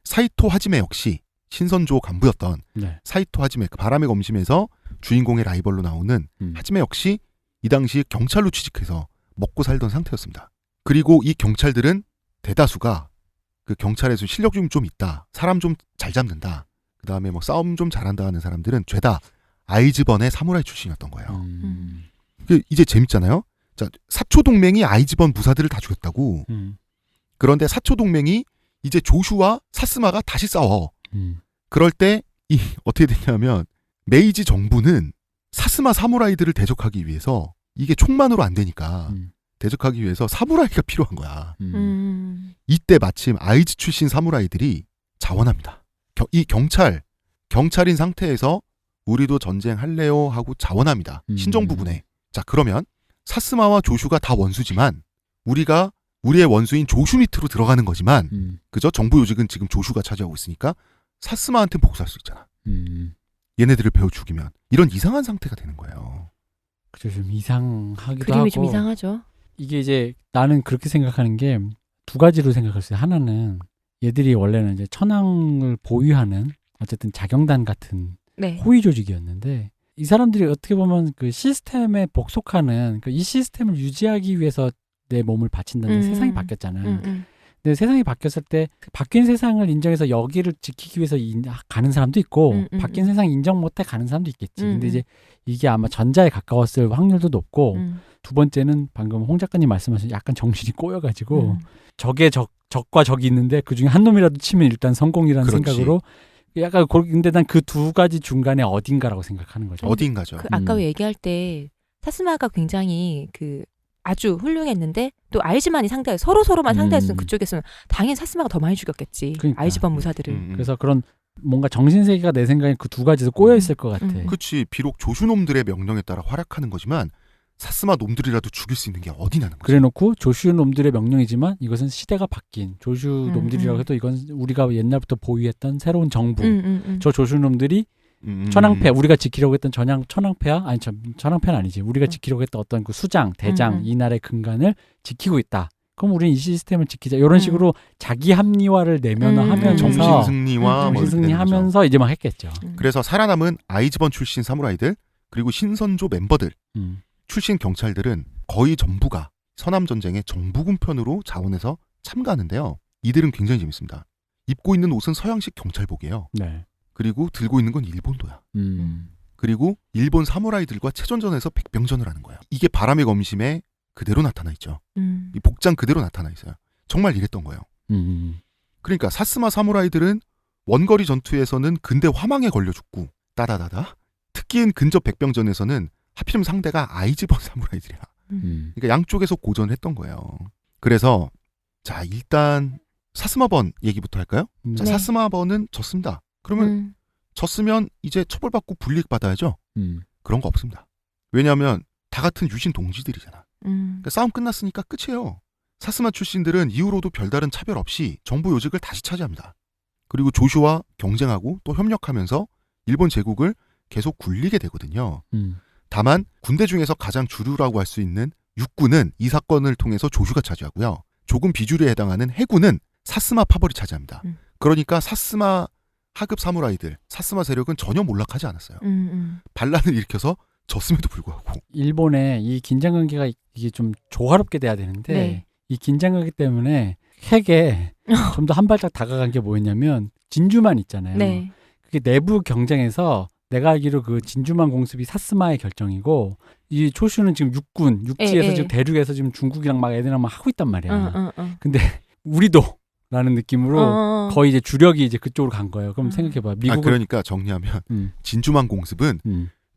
사이토 하지메 역시 신선조 간부였던 네. 사이토 하지메, 그 바람의 검심에서 주인공의 라이벌로 나오는 하지메 역시 이 당시 경찰로 취직해서 먹고 살던 상태였습니다. 그리고 이 경찰들은 대다수가 그 경찰에서 실력 좀 있다, 사람 좀 잘 잡는다, 그 다음에 뭐 싸움 좀 잘한다 하는 사람들은 죄다 아이즈번의 사무라이 출신이었던 거예요. 이제 재밌잖아요. 자, 사초 동맹이 아이즈번 무사들을 다 죽였다고. 그런데 사초 동맹이 이제 조슈와 사스마가 다시 싸워. 그럴 때 어떻게 됐냐면 메이지 정부는 사스마 사무라이들을 대적하기 위해서 이게 총만으로 안 되니까 대적하기 위해서 사무라이가 필요한 거야. 이때 마침 아이즈 출신 사무라이들이 자원합니다. 이 경찰인 상태에서 우리도 전쟁할래요 하고 자원합니다. 신정부군에. 자, 그러면 사스마와 조슈가 다 원수지만 우리의 원수인 조슈 밑으로 들어가는 거지만 그죠? 정부 요직은 지금 조슈가 차지하고 있으니까 사스마한테 복수할 수 있잖아. 얘네들을 배워 죽이면 이런 이상한 상태가 되는 거예요. 그죠. 좀 이상하기도 그림이 하고. 좀 이상하죠. 이게 이제 나는 그렇게 생각하는 게 두 가지로 생각했어요. 하나는 얘들이 원래는 이제 천황을 보유하는 어쨌든 자경단 같은 네. 호위 조직이었는데 이 사람들이 어떻게 보면 그 시스템에 복속하는 이 시스템을 유지하기 위해서 내 몸을 바친다는데 세상이 바뀌었잖아. 근데 세상이 바뀌었을 때 바뀐 세상을 인정해서 여기를 지키기 위해서 가는 사람도 있고 바뀐 세상 인정 못해 가는 사람도 있겠지. 근데 이제 이게 아마 전자에 가까웠을 확률도 높고 두 번째는 방금 홍 작가님 말씀하신 약간 정신이 꼬여가지고 적과 적이 있는데 그중에 한 놈이라도 치면 일단 성공이라는 그렇지. 생각으로 약간 근데 난 그 두 가지 중간에 어딘가라고 생각하는 거죠. 어딘가죠. 아까 얘기할 때 사스마가 굉장히 아주 훌륭했는데 또 아이즈만이 서로만 상대했으면 그쪽에서는 당연히 사스마가 더 많이 죽였겠지. 그러니까. 아이즈번 무사들을. 그래서 그런 뭔가 정신세계가 내 생각엔 그 두 가지에서 꼬여 있을 것 같아. 그치. 비록 조슈놈들의 명령에 따라 활약하는 거지만 사스마 놈들이라도 죽일 수 있는 게 어디 나는 거지. 그래놓고 조슈 놈들의 명령이지만 이것은 시대가 바뀐 조슈 놈들이라고 해도 이건 우리가 옛날부터 보유했던 새로운 정부. 저 조슈 놈들이 천황폐, 우리가 지키려고 했던 천황폐야? 아니, 천황폐는 아니지. 우리가 지키려고 했던 어떤 그 수장, 대장, 이 나라의 근간을 지키고 있다. 그럼 우리는 이 시스템을 지키자. 이런 식으로 자기 합리화를 내면화하면서 정신승리와 정신승리하면서 이제 막 했겠죠. 그래서 살아남은 아이즈번 출신 사무라이들 그리고 신선조 멤버들 출신 경찰들은 거의 전부가 서남전쟁의 정부군 편으로 자원해서 참가하는데요. 이들은 굉장히 재밌습니다. 입고 있는 옷은 서양식 경찰복이에요. 네. 그리고 들고 있는 건 일본도야. 그리고 일본 사무라이들과 체전전에서 백병전을 하는 거예요. 이게 바람의 검심에 그대로 나타나 있죠. 이 복장 그대로 나타나 있어요. 정말 이랬던 거예요. 그러니까 사스마 사무라이들은 원거리 전투에서는 근대 화망에 걸려 죽고 따다다다. 특기인 근접 백병전에서는 하필이면 상대가 아이즈번 사무라이들이야. 그러니까 양쪽에서 고전을 했던 거예요. 그래서 자, 일단 사스마번 얘기부터 할까요? 자, 네. 사스마번은 졌습니다. 그러면 졌으면 이제 처벌받고 불이익받아야죠. 그런 거 없습니다. 왜냐하면 다 같은 유신 동지들이잖아. 그러니까 싸움 끝났으니까 끝이에요. 사스마 출신들은 이후로도 별다른 차별 없이 정부 요직을 다시 차지합니다. 그리고 조슈와 경쟁하고 또 협력하면서 일본 제국을 계속 굴리게 되거든요. 다만 군대 중에서 가장 주류라고 할 수 있는 육군은 이 사건을 통해서 조슈가 차지하고요. 조금 비주류에 해당하는 해군은 사스마 파벌이 차지합니다. 그러니까 사스마 하급 사무라이들, 사스마 세력은 전혀 몰락하지 않았어요. 반란을 일으켜서 졌음에도 불구하고. 일본의 이 긴장 관계가 이게 좀 조화롭게 돼야 되는데 네. 이 긴장 관계 때문에 핵에 좀 더 한 발짝 다가간 게 뭐였냐면 진주만 있잖아요. 네. 그게 내부 경쟁에서 내가 알기로 그 진주만 공습이 사스마의 결정이고 이 초슈는 지금 육지에서 지금 대륙에서 지금 중국이랑 막 애들이랑 막 하고 있단 말이야. 근데 우리도라는 느낌으로 거의 이제 주력이 이제 그쪽으로 간 거예요. 그럼 생각해봐. 미국은 그러니까 정리하면 진주만 공습은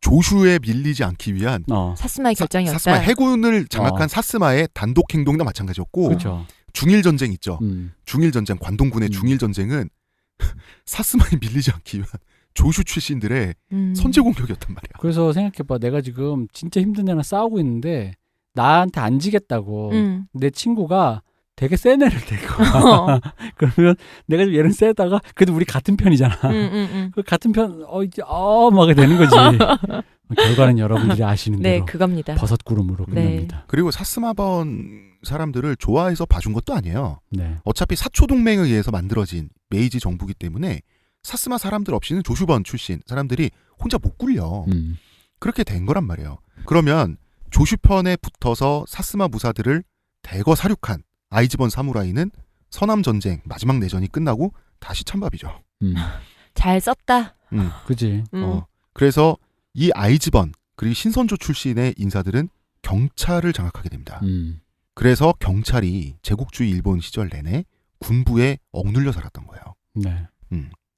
조슈에 밀리지 않기 위한 사스마의 결정이었다. 사스마 해군을 장악한 사스마의 단독 행동이나 마찬가지였고 그렇죠. 중일 전쟁 있죠. 중일 전쟁 관동군의 중일 전쟁은 사스마에 밀리지 않기 위한 조슈 출신들의 선제 공격이었단 말이야. 그래서 생각해봐. 내가 지금 진짜 힘든 애랑 싸우고 있는데 나한테 안 지겠다고 내 친구가 되게 센 애를 데리고 그러면 내가 좀 얘는 세다가 그래도 우리 같은 편이잖아. 그 같은 편 이제 막 되는 거지. 결과는 여러분들이 아시는 네, 대로 그겁니다. 버섯 구름으로 끝납니다. 그리고 사스마번 사람들을 좋아해서 봐준 것도 아니에요. 네. 어차피 사초 동맹에 의해서 만들어진 메이지 정부기 때문에 사스마 사람들 없이는 조슈번 출신 사람들이 혼자 못 굴려. 그렇게 된 거란 말이에요. 그러면 조슈편에 붙어서 사스마 무사들을 대거 사륙한 아이즈번 사무라이는 서남 전쟁 마지막 내전이 끝나고 다시 찬밥이죠. 잘 썼다. 그지. 그래서 이 아이즈번 그리고 신선조 출신의 인사들은 경찰을 장악하게 됩니다. 그래서 경찰이 제국주의 일본 시절 내내 군부에 억눌려 살았던 거예요. 네.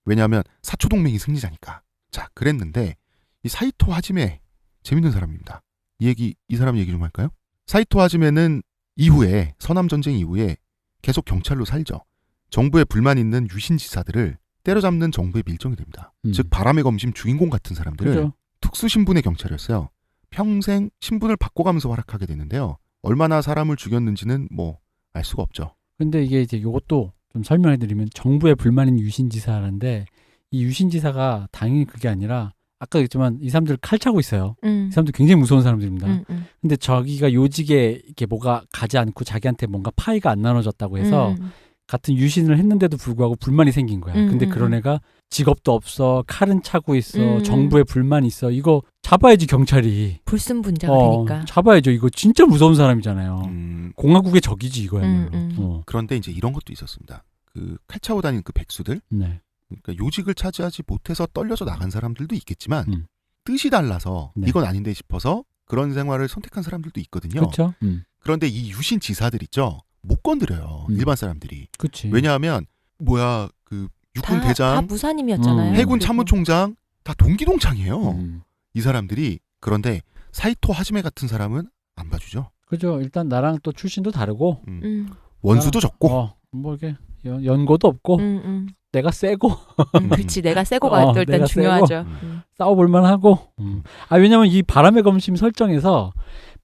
왜냐하면 사초 동맹이 승리자니까. 자, 그랬는데 이 사이토 하지메 재밌는 사람입니다. 이 사람 얘기 좀 할까요? 사이토 하지메는 이후에 서남 전쟁 이후에 계속 경찰로 살죠. 정부에 불만 있는 유신지사들을 때려잡는 정부의 밀정이 됩니다. 즉 바람의 검심 주인공 같은 사람들을 그죠. 특수 신분의 경찰이었어요. 평생 신분을 바꿔가면서 활약하게 되는데요. 얼마나 사람을 죽였는지는 뭐 알 수가 없죠. 근데 이게 이제 요것도 좀 설명해드리면 정부에 불만인 유신지사라는데 이 유신지사가 당연히 그게 아니라 아까 얘기했지만 이 사람들 칼 차고 있어요. 이 사람들 굉장히 무서운 사람들입니다. 근데 자기가 요직에 이렇게 뭐가 가지 않고 자기한테 뭔가 파이가 안 나눠졌다고 해서 같은 유신을 했는데도 불구하고 불만이 생긴 거야. 근데 그런 애가 직업도 없어, 칼은 차고 있어, 정부에 불만이 있어. 이거 잡아야지 경찰이. 불순분자가 되니까. 잡아야죠. 이거 진짜 무서운 사람이잖아요. 공화국의 적이지 이거야말로. 그런데 이제 이런 것도 있었습니다. 그 칼 차고 다니는 그 백수들. 네. 그러니까 요직을 차지하지 못해서 떨려져 나간 사람들도 있겠지만 뜻이 달라서 네. 이건 아닌데 싶어서 그런 생활을 선택한 사람들도 있거든요. 그렇죠. 그런데 이 유신 지사들 있죠. 못 건드려요. 일반 사람들이. 그치. 왜냐하면 그 육군 다 대장, 무사님이었잖아요. 해군 그리고. 참모총장 다 동기동창이에요. 이 사람들이. 그런데 사이토 하지메 같은 사람은 안 봐주죠. 그죠. 일단 나랑 또 출신도 다르고 원수도 적고 뭐 이렇게 연고도 없고 내가 세고 그렇지. 내가 세고가 또 일단 내가 중요하죠. 싸워볼만 하고 왜냐면 이 바람의 검심 설정에서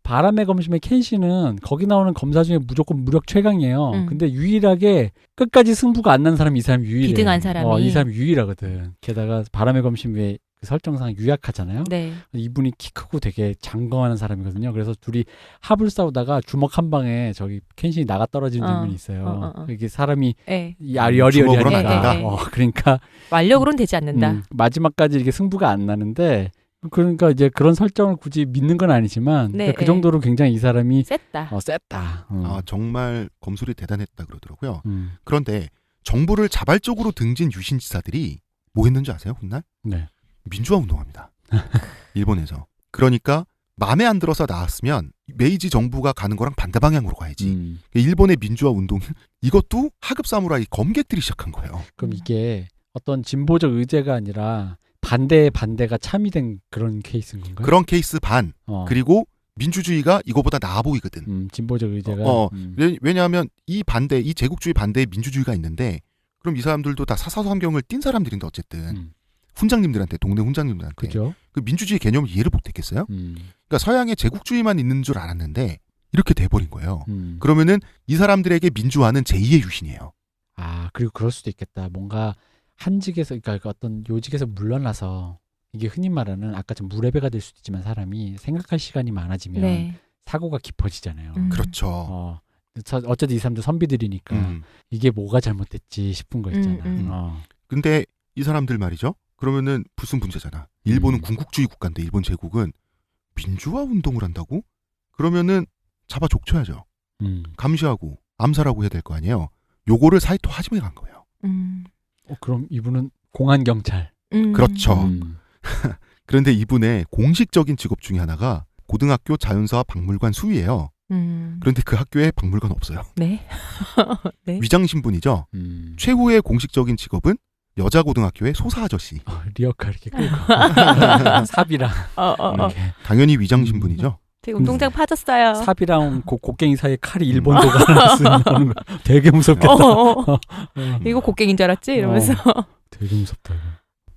바람의 검심의 켄시는 거기 나오는 검사 중에 무조건 무력 최강이에요. 근데 유일하게 끝까지 승부가 안 난 사람이 이 사람이 유일해. 비등한 사람이. 이 사람이 유일하거든. 게다가 바람의 검심의 그 설정상 유약하잖아요. 네. 이분이 키 크고 되게 장건하는 사람이거든요. 그래서 둘이 합을 싸우다가 주먹 한 방에 저기 켄신이 나가 떨어지는 장면이 있어요. 이게 사람이 주먹으로는 안 여리여리하니까. 된다. 그러니까 완력으로는 되지 않는다. 마지막까지 이렇게 승부가 안 나는데 그러니까 이제 그런 설정을 굳이 믿는 건 아니지만 네, 그러니까 그 정도로 굉장히 이 사람이 셌다. 셌다. 정말 검술이 대단했다 그러더라고요. 그런데 정부를 자발적으로 등진 유신지사들이 뭐 했는지 아세요? 훗날? 네. 민주화 운동합니다. 일본에서. 그러니까 마음에 안 들어서 나왔으면 메이지 정부가 가는 거랑 반대 방향으로 가야지. 일본의 민주화 운동 이것도 하급 사무라이 검객들이 시작한 거예요. 그럼 이게 어떤 진보적 의제가 아니라 반대의 반대가 참이된 그런 케이스인 건가요? 그런 케이스 반. 그리고 민주주의가 이거보다 나아 보이거든. 진보적 의제가. 왜냐하면 이 제국주의 반대에 민주주의가 있는데 그럼 이 사람들도 다 사사삼경을 띈 사람들인데 어쨌든 훈장님들한테 동네 훈장님들한테 그죠? 그 민주주의 개념을 이해를 못했겠어요? 그러니까 서양에 제국주의만 있는 줄 알았는데 이렇게 돼버린 거예요. 그러면은 이 사람들에게 민주화는 제2의 유신이에요. 그리고 그럴 수도 있겠다. 뭔가 한직에서 그러니까 어떤 요직에서 물러나서 이게 흔히 말하는 아까 좀 무레배가 될 수도 있지만 사람이 생각할 시간이 많아지면 네. 사고가 깊어지잖아요. 그렇죠. 어쨌든 이 사람들 선비들이니까 이게 뭐가 잘못됐지 싶은 거 있잖아. 근데 이 사람들 말이죠. 그러면은 무슨 문제잖아. 일본은 군국주의 국가인데 일본 제국은 민주화 운동을 한다고? 그러면은 잡아 족쳐야죠. 감시하고 암살하고 해야 될 거 아니에요. 요거를 사이토 하지메가 한 거예요. 그럼 이분은 공안 경찰. 그렇죠. 그런데 이분의 공식적인 직업 중에 하나가 고등학교 자연사 박물관 수위예요. 그런데 그 학교에 박물관 없어요. 네. 네. 위장 신분이죠. 최후의 공식적인 직업은 여자 고등학교의 소사 아저씨. 리어카 이렇게 끌고 삽이랑 이렇게. 당연히 위장 신분이죠. 되게 운동장 파졌어요. 삽이랑 곡괭이 사이에 칼이 일본도가 하나 쓰는 거 되게 무섭겠다. 이거 곡괭인 줄 알았지? 이러면서. 되게 무섭다.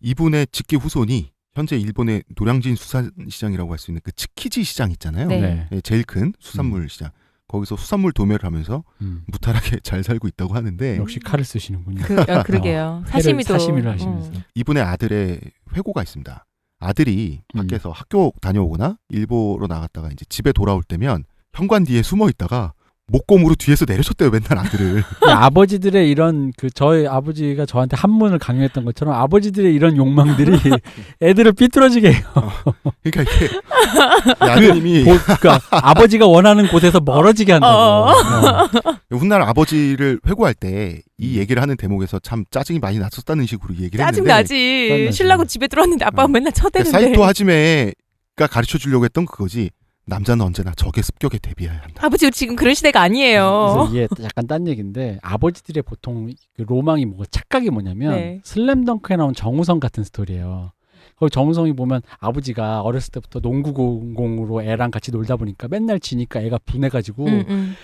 이분의 직계 후손이 현재 일본의 노량진 수산시장이라고 할 수 있는 그 츠키지 시장 있잖아요. 네. 네, 제일 큰 수산물 시장. 거기서 수산물 도매를 하면서 무탈하게 잘 살고 있다고 하는데 역시 칼을 쓰시는군요. 그러게요. 사시미를 하시면서. 이분의 아들의 회고가 있습니다. 아들이 밖에서 학교 다녀오거나 일보로 나갔다가 이제 집에 돌아올 때면 현관 뒤에 숨어 있다가 목검으로 뒤에서 내려쳤대요, 맨날 아들을. 아버지들의 이런 저희 아버지가 저한테 한문을 강요했던 것처럼 아버지들의 이런 욕망들이 애들을 삐뚤어지게 해요. 그러니까 이게 아드님이 그러니까 아버지가 원하는 곳에서 멀어지게 한다고. 훗날 아버지를 회고할 때 이 얘기를 하는 대목에서 참 짜증이 많이 났었다는 식으로 얘기를 짜증 했는데 나지. 신라고 집에 들어왔는데 아빠가 맨날 쳐대는데. 사이토 하지메가 가르쳐 주려고 했던 그거지. 남자는 언제나 적의 습격에 대비해야 한다. 아버지 지금 그런 시대가 아니에요. 그래서 이게 약간 딴 얘기인데 아버지들의 보통 그 로망이 착각이 뭐냐면 네. 슬램덩크에 나온 정우성 같은 스토리예요. 거기 정우성이 보면 아버지가 어렸을 때부터 농구공으로 애랑 같이 놀다 보니까 맨날 지니까 애가 분해가지고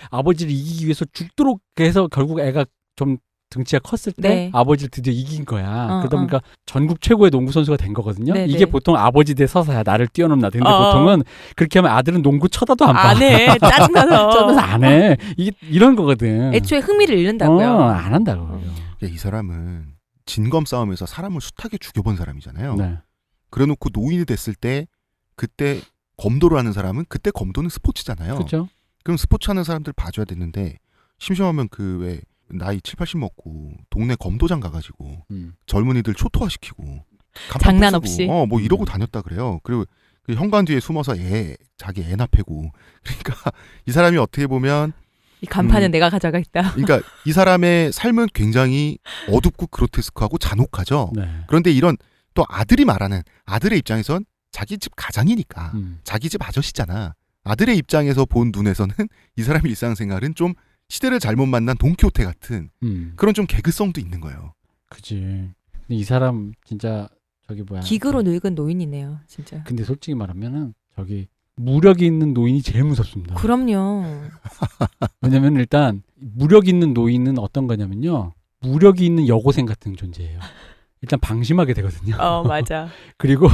아버지를 이기기 위해서 죽도록 해서 결국 애가 좀 등치가 컸을 때 네. 아버지를 드디어 이긴 거야. 그러다 보니까 전국 최고의 농구 선수가 된 거거든요. 네, 이게 네. 보통 아버지 대 서사야. 나를 뛰어넘나. 근데 보통은 그렇게 하면 아들은 농구 쳐다도 안 봐. 안 해. 짜증나서. 짜증나서 안 해. 이게 이런 거거든. 애초에 흥미를 잃는다고요. 안 한다고. 이 사람은 진검 싸움에서 사람을 숱하게 죽여본 사람이잖아요. 네. 그래놓고 노인이 됐을 때 그때 검도를 하는 사람은 그때 검도는 스포츠잖아요. 그렇죠. 그럼 스포츠 하는 사람들 봐줘야 되는데 심심하면 그 왜 나이 7, 80 먹고 동네 검도장 가가지고 젊은이들 초토화시키고 간판 장난 부수고, 없이. 뭐 이러고 다녔다 그래요. 그리고 그 현관 뒤에 숨어서 자기 애 나패고 그러니까 이 사람이 어떻게 보면 이 간판은 내가 가져가겠다. 그러니까 이 사람의 삶은 굉장히 어둡고 그로테스크하고 잔혹하죠. 네. 그런데 이런 또 아들이 말하는 아들의 입장에선 자기 집 가장이니까 자기 집 아저씨잖아. 아들의 입장에서 본 눈에서는 이 사람의 일상생활은 좀 시대를 잘못 만난 돈키호테 같은 그런 좀 개그성도 있는 거예요. 그지. 근데 이 사람 진짜 저기 뭐야. 기그로 늙은 노인이네요, 진짜. 근데 솔직히 말하면은 저기 무력이 있는 노인이 제일 무섭습니다. 그럼요. 왜냐면 일단 무력 있는 노인은 어떤 거냐면요. 무력이 있는 여고생 같은 존재예요. 일단 방심하게 되거든요. 맞아. 그리고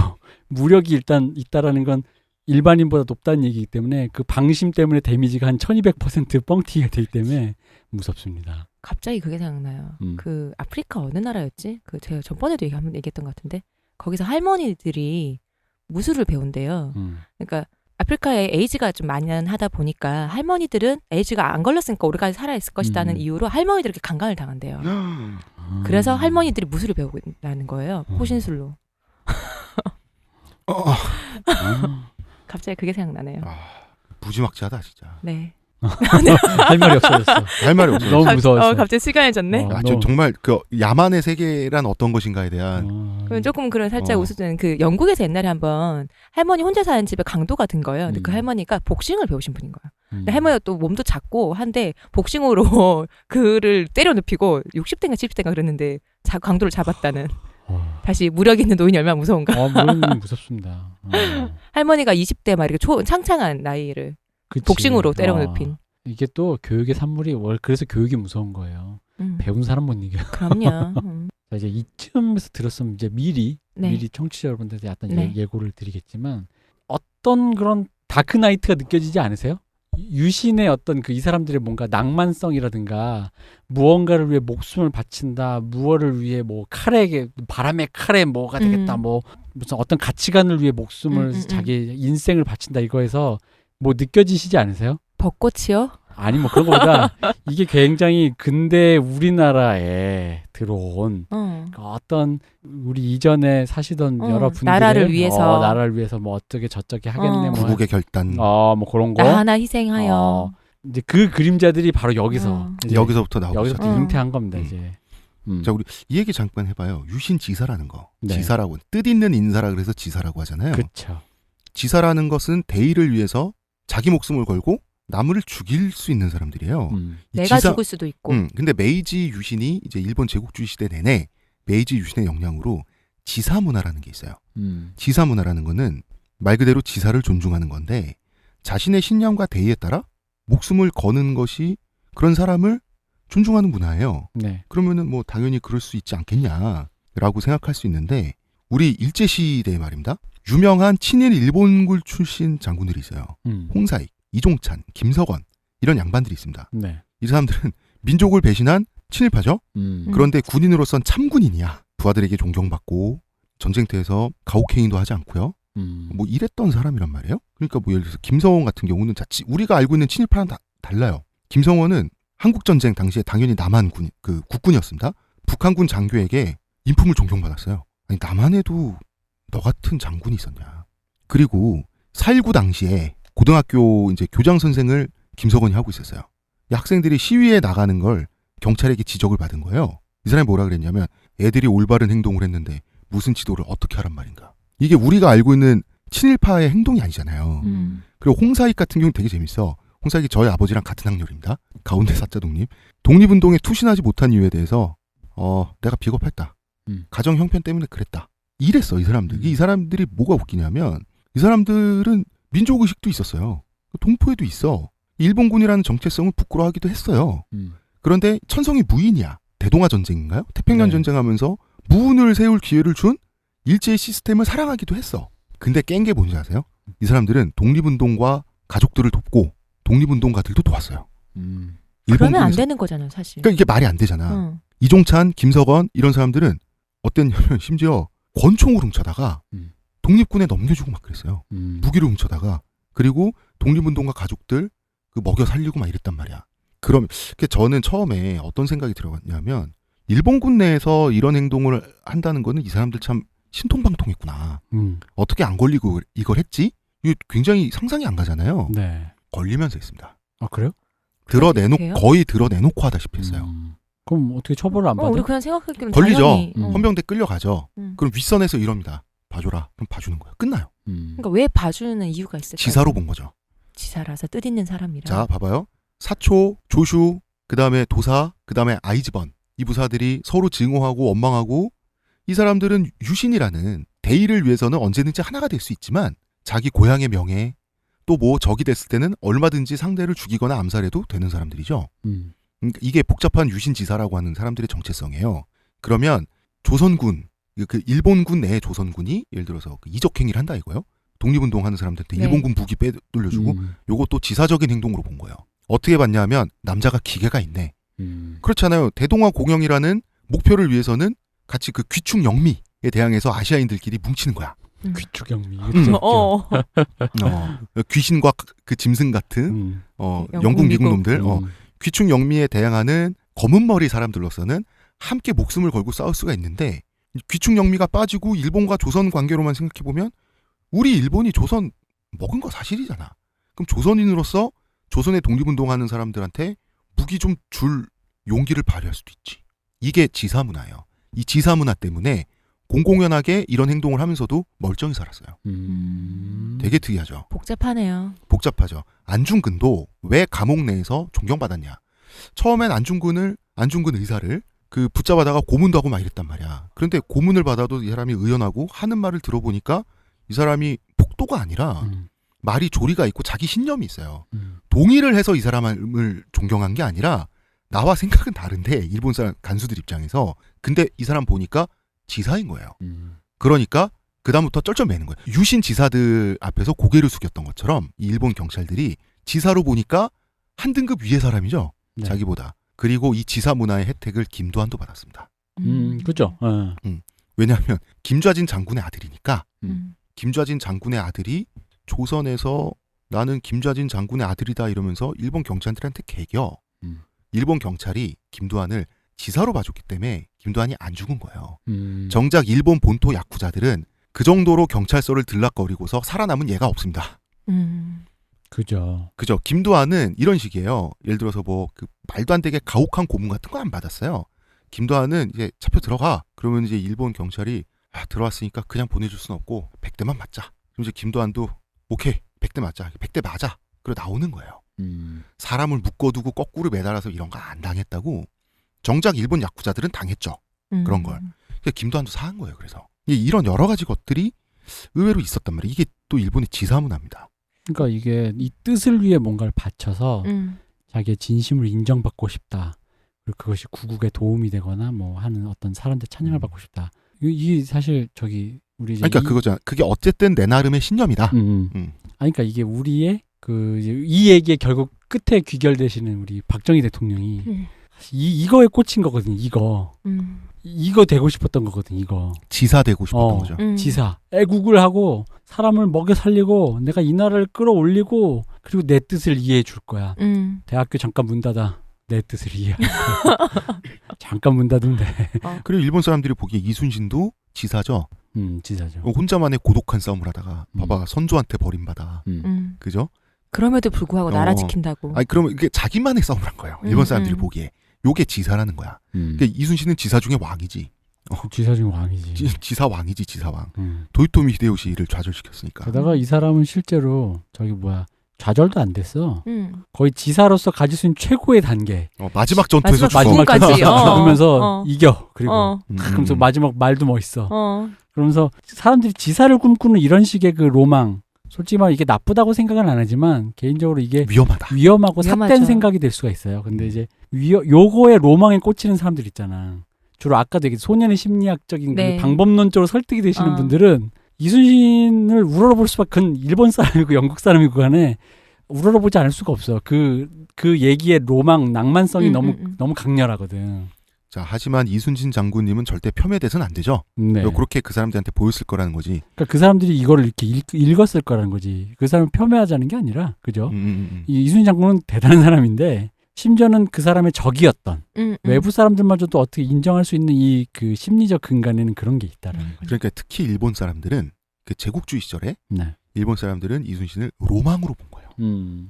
무력이 일단 있다라는 건 일반인보다 높다는 얘기이기 때문에 그 방심 때문에 데미지가 한 1200% 뻥튀기가 되기 때문에 무섭습니다. 갑자기 그게 생각나요. 그 아프리카 어느 나라였지? 그 제가 전번에도 얘기했던 것 같은데 거기서 할머니들이 무술을 배운대요. 그러니까 아프리카에 에이즈가 좀 만연하다 보니까 할머니들은 에이즈가 안 걸렸으니까 오래까지 살아있을 것이라는 이유로 할머니들에게 강간을 당한대요. 그래서 할머니들이 무술을 배우고 있다는 거예요. 호신술로. 갑자기 그게 생각나네요. 무지막지하다 진짜. 네. 할 말이 없어졌어. 할 말이 없어. 너무 무서웠어. 갑자기 시간해졌네. 정말 그 야만의 세계란 어떤 것인가에 대한 그럼 조금 그런 살짝 웃어주는 그 영국에서 옛날에 한번 할머니 혼자 사는 집에 강도가 든 거예요. 근데 그 할머니가 복싱을 배우신 분인 거예요. 근데 할머니가 또 몸도 작고 한데 복싱으로 그를 때려 눕히고 60대인가 70대인가 그랬는데 강도를 잡았다는. 다시 무력 있는 노인이 얼마나 무서운가. 무력이 무섭습니다. 할머니가 20대 막 이렇게 창창한 나이를 그치. 복싱으로 때려 눕힌. 이게 또 교육의 산물이 그래서 교육이 무서운 거예요. 배운 사람 못 이겨요. 그럼요. 자, 이제 이쯤에서 들었으면 이제 미리 청취자 여러분들한테 약간 예고를 드리겠지만 어떤 그런 다크나이트가 느껴지지 않으세요? 유신의 어떤 이 사람들의 뭔가 낭만성이라든가 무언가를 위해 목숨을 바친다, 무엇을 위해 뭐 바람의 칼에 뭐가 되겠다, 뭐 무슨 어떤 가치관을 위해 목숨을 자기 인생을 바친다 이거에서 뭐 느껴지시지 않으세요? 벚꽃이요? 아니 뭐 그런 거보다 이게 굉장히 근대 우리나라에 들어온 어떤 우리 이전에 사시던 여러 분들의 나라를 위해서 나라를 위해서 뭐 어떻게 저떻게 하겠네 뭐 구국의 결단. 뭐 그런 거 나 하나 희생하여 이제 그 그림자들이 바로 여기서 이제 여기서부터 나오고 여기서부터 시작해요. 잉태한 겁니다 이제. 자, 우리 이 얘기 잠깐 해봐요. 유신지사라는 거. 네. 지사라고 뜻 있는 인사라 그래서 지사라고 하잖아요. 그렇죠. 지사라는 것은 대의를 위해서 자기 목숨을 걸고 남을 죽일 수 있는 사람들이에요. 이 내가 죽을 수도 있고. 근데 메이지 유신이 이제 일본 제국주의 시대 내내 메이지 유신의 영향으로 지사 문화라는 게 있어요. 지사 문화라는 거는 말 그대로 지사를 존중하는 건데 자신의 신념과 대의에 따라 목숨을 거는 것이 그런 사람을 존중하는 문화예요. 네. 그러면은 뭐 당연히 그럴 수 있지 않겠냐라고 생각할 수 있는데 우리 일제시대의 말입니다. 유명한 친일 일본군 출신 장군들이 있어요. 홍사익, 이종찬, 김석원 이런 양반들이 있습니다. 네. 이 사람들은 민족을 배신한 친일파죠. 그런데 군인으로선 참군인이야. 부하들에게 존경받고 전쟁터에서 가혹행위도 하지 않고요. 뭐 이랬던 사람이란 말이에요. 그러니까 뭐 예를 들어서 김성원 같은 경우는 자칫 우리가 알고 있는 친일파랑 달라요. 김성원은 한국전쟁 당시에 당연히 남한군 그 국군이었습니다. 북한군 장교에게 인품을 존경받았어요. 아니 남한에도 너 같은 장군이 있었냐. 그리고 4.19 당시에 고등학교 이제 교장 선생을 김석원이 하고 있었어요. 이 학생들이 시위에 나가는 걸 경찰에게 지적을 받은 거예요. 이 사람이 뭐라 그랬냐면 애들이 올바른 행동을 했는데 무슨 지도를 어떻게 하란 말인가. 이게 우리가 알고 있는 친일파의 행동이 아니잖아요. 그리고 홍사익 같은 경우는 되게 재밌어. 홍사익이 저희 아버지랑 같은 학년입니다. 가운데 사자 독립. 독립운동에 투신하지 못한 이유에 대해서 내가 비겁했다. 가정 형편 때문에 그랬다. 이랬어 이 사람들. 이 사람들이 뭐가 웃기냐면 이 사람들은 민족의식도 있었어요. 동포에도 있어. 일본군이라는 정체성을 부끄러워하기도 했어요. 그런데 천성이 무인이야. 대동아 전쟁인가요? 태평양 네. 전쟁하면서 무운을 세울 기회를 준 일제의 시스템을 사랑하기도 했어. 근데 깬 게 뭔지 아세요? 이 사람들은 독립운동과 가족들을 돕고 독립운동가들도 도왔어요. 그러면 안 되는 거잖아요, 사실. 그러니까 이게 말이 안 되잖아. 이종찬, 김석원 이런 사람들은 어땠냐면 심지어 권총을 훔쳐다가 독립군에 넘겨주고 막 그랬어요. 무기를 훔쳐다가. 그리고 독립운동가 가족들 그 먹여 살리고 막 이랬단 말이야. 그럼 저는 처음에 어떤 생각이 들어갔냐면 일본군 내에서 이런 행동을 한다는 거는 이 사람들 참 신통방통했구나. 어떻게 안 걸리고 이걸 했지? 이게 굉장히 상상이 안 가잖아요. 네. 걸리면서 했습니다. 아 그래요? 거의 드러내놓고 하다시피 했어요. 그럼 어떻게 처벌을 안 받아요? 우리 그냥 생각하기로는 걸리죠. 당연히, 헌병대 끌려가죠. 그럼 윗선에서 이럽니다. 봐줘라. 그럼 봐주는 거야. 끝나요. 그러니까 왜 봐주는 이유가 있을까요? 지사로 본 거죠. 지사라서 뜻 있는 사람이라. 자, 봐봐요. 사초, 조슈, 그 다음에 도사, 그 다음에 아이즈번. 이 부사들이 서로 증오하고 원망하고 이 사람들은 유신이라는 대의를 위해서는 언제든지 하나가 될 수 있지만 자기 고향의 명예 또 뭐 적이 됐을 때는 얼마든지 상대를 죽이거나 암살해도 되는 사람들이죠. 그러니까 이게 복잡한 유신지사라고 하는 사람들의 정체성이에요. 그러면 조선군, 그 일본군 내의 조선군이 예를 들어서 그 이적행위를 한다 이거요. 독립운동하는 사람들한테 네. 일본군 무기 빼돌려주고 요것도 지사적인 행동으로 본 거예요. 어떻게 봤냐면 남자가 기계가 있네. 그렇잖아요. 대동아 공영이라는 목표를 위해서는 같이 그 귀축 영미에 대항해서 아시아인들끼리 뭉치는 거야. 귀축영미. 귀신과 그 짐승 같은 영국 미국 놈들 귀축 영미에 대항하는 검은 머리 사람들로서는 함께 목숨을 걸고 싸울 수가 있는데 귀축 영미가 빠지고 일본과 조선 관계로만 생각해 보면 우리 일본이 조선 먹은 거 사실이잖아. 그럼 조선인으로서 조선의 독립운동하는 사람들한테 무기 좀 줄 용기를 발휘할 수도 있지. 이게 지사 문화예요. 이 지사 문화 때문에 공공연하게 이런 행동을 하면서도 멀쩡히 살았어요. 되게 특이하죠. 복잡하네요. 복잡하죠. 안중근도 왜 감옥 내에서 존경받았냐. 처음엔 안중근 의사를 그 붙잡아다가 고문도 하고 막 이랬단 말이야. 그런데 고문을 받아도 이 사람이 의연하고 하는 말을 들어보니까 이 사람이 폭도가 아니라 말이 조리가 있고 자기 신념이 있어요. 동의를 해서 이 사람을 존경한 게 아니라 나와 생각은 다른데 일본 사람 간수들 입장에서 근데 이 사람 보니까 지사인 거예요. 그러니까 그다음부터 쩔쩔매는 거예요. 유신 지사들 앞에서 고개를 숙였던 것처럼 이 일본 경찰들이 지사로 보니까 한 등급 위의 사람이죠. 네. 자기보다. 그리고 이 지사 문화의 혜택을 김도한도 받았습니다. 그죠. 왜냐하면 김좌진 장군의 아들이니까. 음. 김좌진 장군의 아들이 조선에서 나는 김좌진 장군의 아들이다 이러면서 일본 경찰들한테 개겨. 일본 경찰이 김두한을 지사로 봐줬기 때문에 김두한이 안 죽은 거예요. 정작 일본 본토 야쿠자들은 그 정도로 경찰서를 들락거리고서 살아남은 예가 없습니다. 그죠. 김두한은 이런 식이에요. 예를 들어서 뭐 그 말도 안 되게 가혹한 고문 같은 거 안 받았어요. 김두한은 이제 잡혀 들어가. 그러면 이제 일본 경찰이 들어왔으니까 그냥 보내줄 순 없고 100대만 맞자. 그럼 이제 김두한도 오케이 100대 맞자. 100대 맞아. 그리고 나오는 거예요. 사람을 묶어두고 거꾸로 매달아서 이런 거 안 당했다고. 정작 일본 야쿠자들은 당했죠. 그런 걸. 그러니까 김두한도 사한 거예요. 그래서 이런 여러 가지 것들이 의외로 있었단 말이에요. 이게 또 일본의 지사문화입니다. 그러니까 이게 이 뜻을 위해 뭔가를 바쳐서 자기의 진심을 인정받고 싶다. 그리고 그것이 구국에 도움이 되거나 뭐 하는 어떤 사람들 찬양을 받고 싶다. 이게 사실 저기 우리 이제 그러니까 그거잖아. 그게 어쨌든 내 나름의 신념이다. 그러니까 이게 우리의 이 얘기에 결국 끝에 귀결되시는 우리 박정희 대통령이 이거에 꽂힌 거거든요. 이거 되고 싶었던 거거든. 이거 지사 되고 싶었던 거죠. 지사 애국을 하고 사람을 먹여 살리고 내가 이 나라를 끌어올리고 그리고 내 뜻을 이해해 줄 거야. 대학교 잠깐 문 닫아. 내 뜻을 이해할 거야. 잠깐 문 닫으면 돼. 그리고 일본 사람들이 보기에 이순신도 지사죠. 지사죠. 혼자만의 고독한 싸움을 하다가 봐봐 선조한테 버림받아. 그죠? 그럼에도 불구하고 나라 지킨다고. 아니 그러면 이게 자기만의 싸움을 한 거예요. 일본 사람들이 보기에. 요게 지사라는 거야. 그러니까 이순신은 지사 중에 왕이지. 지사 중에 왕이지. 지사 왕이지 지사왕. 도요토미 히데요시를 좌절시켰으니까. 게다가 이 사람은 실제로 좌절도 안 됐어. 거의 지사로서 가질 수 있는 최고의 단계. 마지막 전투에서 마지막까지 그러면서 이겨. 그리고 그러면서 마지막 말도 멋있어. 그러면서 사람들이 지사를 꿈꾸는 이런 식의 그 로망. 솔직히 말하면 이게 나쁘다고 생각은 안 하지만 개인적으로 이게 위험하고 삿된 생각이 될 수가 있어요. 근데 이제 요거의 로망에 꽂히는 사람들 있잖아. 주로 아까도 얘기 소년의 심리학적인 그 방법론적으로 설득이 되시는 분들은 이순신을 우러러볼 수밖에 일본 사람이고 영국 사람이고 간에 우러러보지 않을 수가 없어. 그 얘기의 로망, 낭만성이 너무 강렬하거든. 자, 하지만 이순신 장군님은 절대 폄훼돼서는 안 되죠. 네. 그렇게 그 사람들한테 보였을 거라는 거지. 그러니까 그 사람들이 이거를 이렇게 읽었을 거라는 거지. 그 사람을 폄훼하자는 게 아니라, 그죠? 이순신 장군은 대단한 사람인데 심지어는 그 사람의 적이었던 외부 사람들마저도 어떻게 인정할 수 있는 이 그 심리적 근간에는 그런 게 있다라는 거죠. 그러니까 특히 일본 사람들은 그 제국주의 시절에 일본 사람들은 이순신을 로망으로 본 거예요.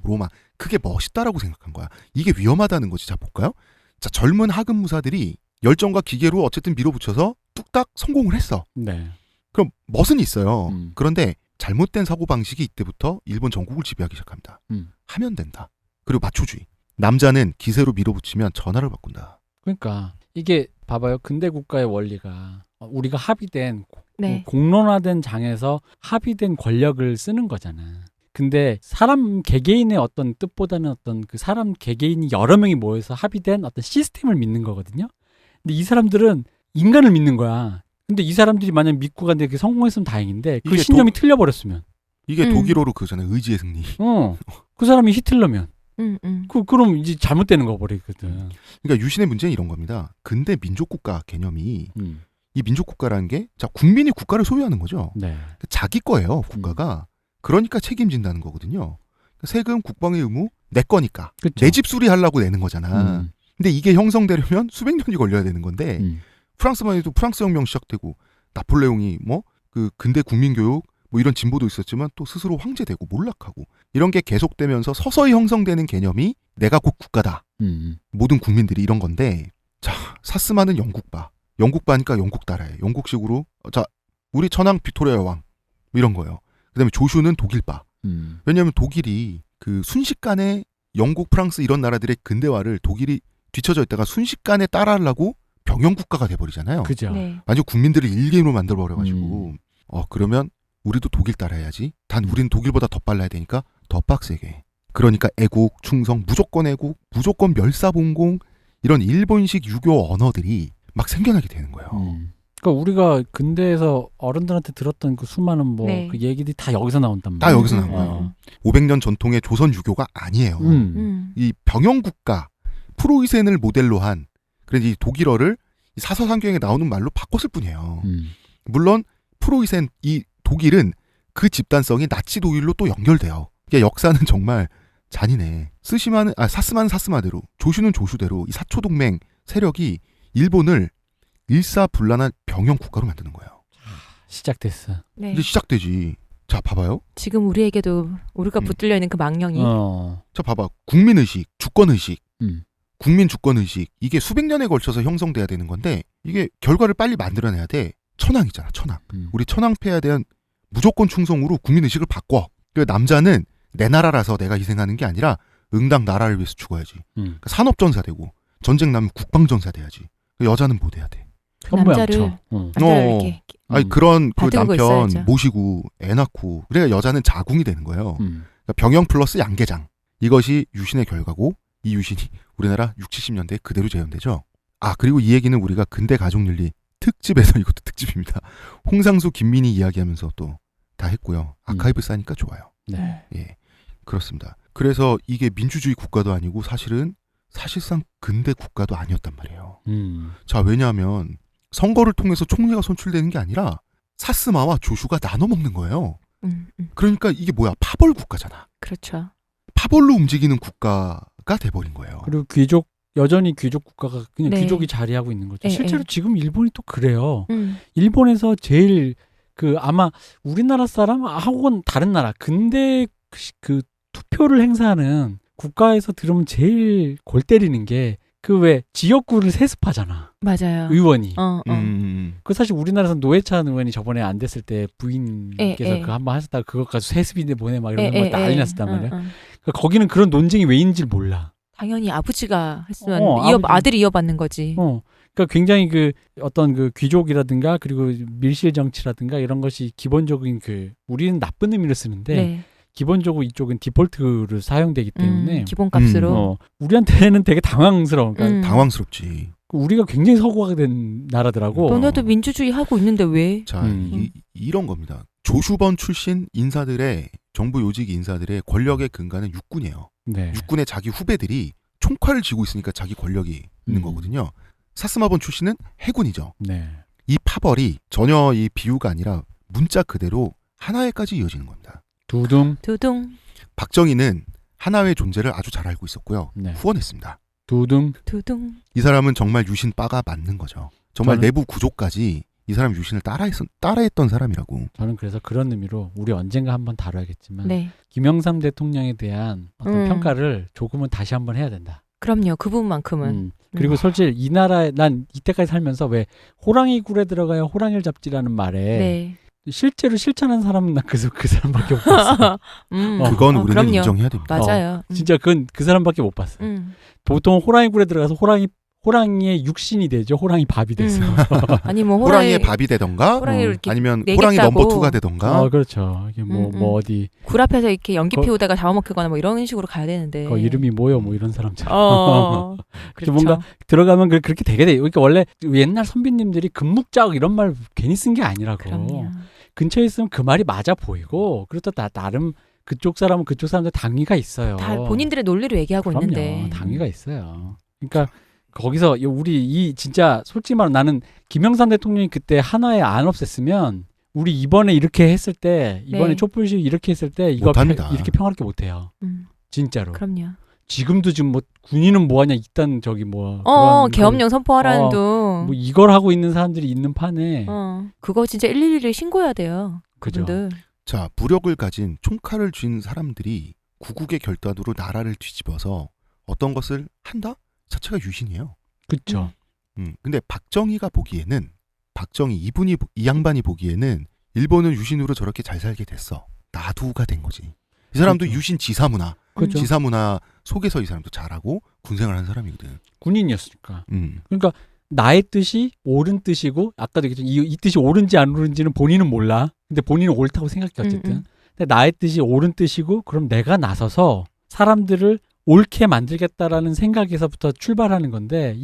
로망. 그게 멋있다라고 생각한 거야. 이게 위험하다는 거지. 자, 볼까요? 자, 젊은 하급 무사들이 열정과 기계로 어쨌든 밀어붙여서 뚝딱 성공을 했어. 네. 그럼 멋은 있어요. 그런데 잘못된 사고방식이 이때부터 일본 전국을 지배하기 시작합니다. 하면 된다. 그리고 마초주의. 남자는 기세로 밀어붙이면 전화를 바꾼다. 그러니까 이게 봐봐요. 근대 국가의 원리가 우리가 합의된 공론화된 장에서 합의된 권력을 쓰는 거잖아. 근데 사람 개개인의 어떤 뜻보다는 어떤 그 사람 개개인이 여러 명이 모여서 합의된 어떤 시스템을 믿는 거거든요. 근데 이 사람들은 인간을 믿는 거야. 근데 이 사람들이 만약 믿고 간데 그게 성공했으면 다행인데 그 신념이 틀려버렸으면 이게 독일어로 그거잖아요. 의지의 승리. 그 사람이 히틀러면 그럼 이제 잘못되는 거 버리거든. 그러니까 유신의 문제는 이런 겁니다. 근대 민족국가 개념이 이 민족국가라는 게 자 국민이 국가를 소유하는 거죠. 네. 자기 거예요. 국가가. 그러니까 책임진다는 거거든요. 세금, 국방의 의무 내 거니까. 내 집 수리하려고 내는 거잖아. 근데 이게 형성되려면 수백 년이 걸려야 되는 건데 프랑스만 해도 프랑스 혁명 시작되고 나폴레옹이 그 근대 국민교육 이런 진보도 있었지만 또 스스로 황제되고 몰락하고 이런 게 계속되면서 서서히 형성되는 개념이 내가 곧 국가다. 모든 국민들이 이런 건데 자 사스마는 영국바. 영국바니까 영국 따라해. 영국식으로 자 우리 천황 빅토리아 여왕 이런 거예요. 그다음에 조슈는 독일바. 왜냐하면 독일이 그 순식간에 영국, 프랑스 이런 나라들의 근대화를 독일이 뒤처져 있다가 순식간에 따라하려고 병영국가가 돼버리잖아요. 그죠. 네. 완전 국민들을 일개인으로 만들어버려가지고 그러면 우리도 독일 따라해야지. 단 우리는 독일보다 더 빨라야 되니까 더 빡세게. 그러니까 애국, 충성, 무조건 애국, 무조건 멸사봉공 이런 일본식 유교 언어들이 막 생겨나게 되는 거예요. 그러니까 우리가 근대에서 어른들한테 들었던 그 수많은 그 얘기들이 다 여기서 나온단 말이에요. 다 여기서 나온 거예요. 500년 전통의 조선 유교가 아니에요. 이 병영국가 프로이센을 모델로 한 그래서 이 독일어를 이 사서상경에 나오는 말로 바꿨을 뿐이에요. 물론 프로이센 이 독일은 그 집단성이 나치 독일로 또 연결돼요. 이게 역사는 정말 잔인해. 사스마는 사스마대로, 조슈는 조슈대로 이 사초동맹 세력이 일본을 일사불란한 병영 국가로 만드는 거예요. 시작됐어. 네. 이제 시작되지. 자, 봐봐요. 지금 우리에게도 우리가 붙들려 있는 그 망령이 자, 봐봐. 국민의식, 주권의식, 음. 국민 주권의식, 이게 수백 년에 걸쳐서 형성돼야 되는 건데 이게 결과를 빨리 만들어내야 돼. 천황이잖아, 천황. 우리 천황폐하에 대한 무조건 충성으로 국민의식을 바꿔. 그 남자는 내 나라라서 내가 희생하는 게 아니라 응당 나라를 위해서 죽어야지. 그러니까 산업전사 되고 전쟁 나면 국방전사 돼야지. 여자는 뭐 돼야 돼? 남자를 이렇게 아니 그런 그 받들고 남편 있어야죠. 모시고 애 낳고 그래야 여자는 자궁이 되는 거예요. 그러니까 병영 플러스 양계장. 이것이 유신의 결과고 이 유신이 우리나라 60, 70년대에 그대로 재현되죠. 아 그리고 이 얘기는 우리가 근대 가족윤리 특집에서 이것도 특집입니다. 홍상수 김민희 이야기하면서 또 다 했고요. 아카이브 싸니까 좋아요. 네. 예, 그렇습니다. 그래서 이게 민주주의 국가도 아니고 사실상 근대 국가도 아니었단 말이에요. 자 왜냐하면 선거를 통해서 총리가 선출되는 게 아니라 사스마와 조슈가 나눠 먹는 거예요. 그러니까 이게 뭐야? 파벌 국가잖아. 그렇죠. 파벌로 움직이는 국가가 돼버린 거예요. 그리고 여전히 귀족 국가가 그냥 네. 귀족이 자리하고 있는 거죠. 네, 실제로 네. 지금 일본이 또 그래요. 일본에서 제일 아마 우리나라 사람 혹은 다른 나라 근데 그 투표를 행사하는 국가에서 들으면 제일 골 때리는 게 그 왜 지역구를 세습하잖아. 맞아요. 의원이. 음. 그 사실 우리나라에서 노회찬 의원이 저번에 안 됐을 때 부인께서 그 한번 하셨다가 그것 가지고 세습인데 뭐네 막 이런 거 난리 났었단 말이야. 그러니까 거기는 그런 논쟁이 왜 있는지 몰라. 당연히 아버지가 했으면 아버지. 아들이 이어받는 거지. 그러니까 굉장히 어떤 그 귀족이라든가 그리고 밀실 정치라든가 이런 것이 기본적인 우리는 나쁜 의미로 쓰는데 네. 기본적으로 이쪽은 디폴트로 사용되기 때문에 기본값으로. 우리한테는 되게 당황스러운. 그러니까 당황스럽지. 우리가 굉장히 서구화가 된 나라더라고. 너네도 민주주의 하고 있는데 왜? 자, 이런 겁니다. 조슈번 출신 인사들의 정부 요직 인사들의 권력의 근간은 육군이에요. 네. 육군의 자기 후배들이 총칼을 쥐고 있으니까 자기 권력이 있는 거거든요. 사스마본 출신은 해군이죠. 네. 이 파벌이 전혀 이 비유가 아니라 문자 그대로 하나회까지 이어지는 겁니다. 두둥. 박정희는 하나회의 존재를 아주 잘 알고 있었고요. 네. 후원했습니다. 두둥. 이 사람은 정말 유신 빠가 맞는 거죠. 정말 내부 구조까지 이 사람 유신을 따라했던 사람이라고. 저는 그래서 그런 의미로 우리 언젠가 한번 다뤄야겠지만 네. 김영삼 대통령에 대한 어떤 평가를 조금은 다시 한번 해야 된다. 그럼요. 그 부분만큼은. 그리고 솔직히 이 나라에 난 이때까지 살면서 왜 호랑이 굴에 들어가야 호랑이를 잡지라는 말에 네. 실제로 실천한 사람은 난 그 사람밖에 못 봤어. 그건 우리는 그럼요. 인정해야 됩니다. 맞아요. 진짜 그건 그 사람밖에 못 봤어. 보통 호랑이 굴에 들어가서 호랑이의 육신이 되죠. 호랑이 밥이 돼서. 아니 뭐 호랑이의 밥이 되던가 아니면 호랑이 넘버 2가 되던가. 그렇죠. 이게 뭐 어디 굴 앞에서 이렇게 연기 피우다가 잡아먹히거나 뭐 이런 식으로 가야 되는데. 이름이 뭐요? 뭐 이런 사람처럼. 그렇죠. 뭔가 들어가면 그렇게 되게 돼. 그러니까 원래 옛날 선비님들이 금묵자옥 이런 말 괜히 쓴 게 아니라고. 그럼요. 근처에 있으면 그 말이 맞아 보이고 그리고 또 나름 그쪽 사람은 그쪽 사람들 당위가 있어요. 다 본인들의 논리로 얘기하고 그럼요. 있는데. 당위가 있어요. 그러니까 거기서 우리 진짜 솔직히 말하면 나는 김영삼 대통령이 그때 한화에 안 없앴으면 우리 이번에 이렇게 했을 때 이번에 촛불시위 이렇게 했을 때 이거 이렇게 평화롭게 못해요. 진짜로. 그럼요. 지금도 지금 뭐 군인은 뭐하냐 이딴 저기 계엄령 선포하라는도 뭐 이걸 하고 있는 사람들이 있는 판에 그거 진짜 112를 신고해야 돼요. 그죠. 그분들. 자, 무력을 가진 총칼을 쥔 사람들이 구국의 결단으로 나라를 뒤집어서 어떤 것을 한다? 자체가 유신이에요. 그렇죠. 근데 박정희가 보기에는 이 양반이 보기에는 일본은 유신으로 저렇게 잘 살게 됐어. 나두가 된 거지. 이 사람도 그렇죠. 유신 지사문화, 그렇죠. 지사문화 속에서 이 사람도 잘하고 군생활 한 사람이거든. 군인이었으니까. 음. 그러니까 나의 뜻이 옳은 뜻이고 아까도 얘기했지만 이 뜻이 옳은지 안 옳은지는 본인은 몰라. 근데 본인은 옳다고 생각해 어쨌든. 근데 나의 뜻이 옳은 뜻이고 그럼 내가 나서서 사람들을 옳게 만들겠다라는 생각에서부터 출발하는 건데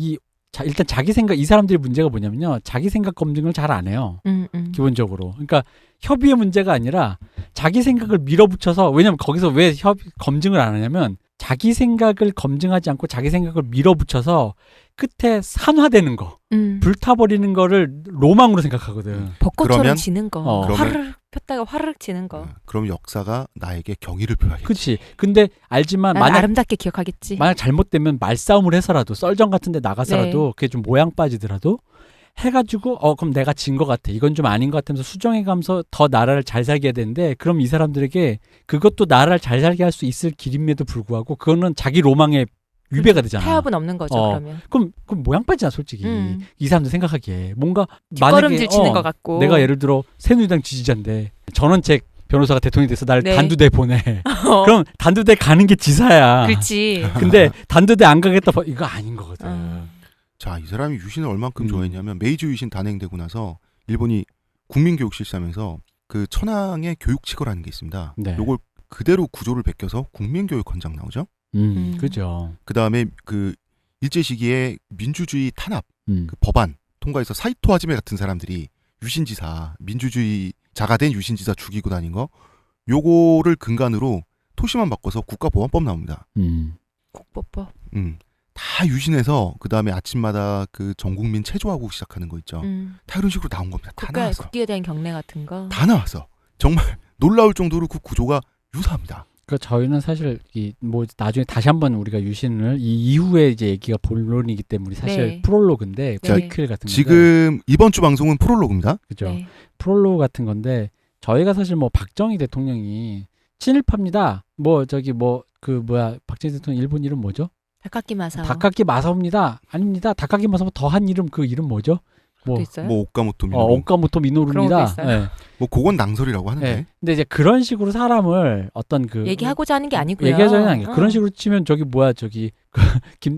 일단 자기 생각 이 사람들의 문제가 뭐냐면요. 자기 생각 검증을 잘 안 해요. 기본적으로. 그러니까 협의의 문제가 아니라 자기 생각을 밀어붙여서 왜냐면 거기서 왜 검증을 안 하냐면 자기 생각을 검증하지 않고 자기 생각을 밀어붙여서 끝에 산화되는 거, 불타버리는 거를 로망으로 생각하거든. 벚꽃처럼 그러면- 지는 거, 그러면- 화르륵 폈다가 화르륵 지는 거. 그럼 역사가 나에게 경의를 표하겠지. 그렇지. 근데 알지만 난 만약 아름답게 기억하겠지. 잘못되면 말싸움을 해서라도 썰전 같은 데 나가서라도 그게 좀 모양 빠지더라도 해가지고 그럼 내가 진 것 같아. 이건 좀 아닌 것 같으면서 수정해가면서 더 나라를 잘 살게 해야 되는데 그럼 이 사람들에게 그것도 나라를 잘 살게 할 수 있을 길임에도 불구하고 그거는 자기 로망에 위배가 되잖아. 타협은 없는 거죠. 그러면 그럼 모양 빠지잖아 솔직히. 이 사람들 생각하기에 뭔가 뒷걸음질 치는 것 같고. 내가 예를 들어 새누리당 지지자인데 전원책 변호사가 대통령이 돼서 나를 네. 단두대 보내. 그럼 단두대 가는 게 지사야. 그렇지. 근데 단두대 안 가겠다 이거 아닌 거거든. 자, 이 사람이 유신을 얼만큼 음. 좋아했냐면 메이지 유신 단행되고 나서 일본이 국민교육 실시하면서 그 천황의 교육칙어라는 게 있습니다. 네. 요걸 그대로 구조를 베껴서 국민교육헌장 나오죠. 그죠. 그 다음에 그 일제 시기에 민주주의 탄압 음. 그 법안 통과해서 사이토 하지메 같은 사람들이 유신지사 민주주의자가 된 유신지사 죽이고 다닌 거 요거를 근간으로 토시만 바꿔서 국가보안법 나옵니다. 국보법. 다 유신해서 그 다음에 아침마다 그 전국민 체조하고 시작하는 거 있죠. 다 이런 식으로 나온 겁니다. 다 나왔어. 국기에 대한 경례 같은 거. 다 나왔어. 정말 놀라울 정도로 그 구조가 유사합니다. 그 저희는 사실 뭐 나중에 다시 한번 우리가 유신을 이 이후에 이제 얘기가 본론이기 때문에 사실 네. 프롤로그인데 네. 프리퀄 같은 건데 지금 이번 주 방송은 프롤로그입니다. 그죠. 네. 프롤로그 같은 건데 저희가 사실 뭐 박정희 대통령이 친일파입니다. 뭐 저기 뭐 그 뭐야 박정희 대통령 일본 이름 뭐죠? 다카키 마사오. 다카키 마사오입니다. 아닙니다. 다카키 마사오 더한 이름 그 이름 뭐죠? 뭐 또 있어요? 뭐 오카모토 미노루. 오카모토 미노루입니다. 그런 것도 있어요? 네. 뭐 그건 낭설이라고 하는데. 네. 근데 이제 그런 식으로 사람을 어떤 그 얘기하고자 하는 게 아니고요. 얘기하자는 아니에요. 그런 식으로 치면 저기 뭐야 저기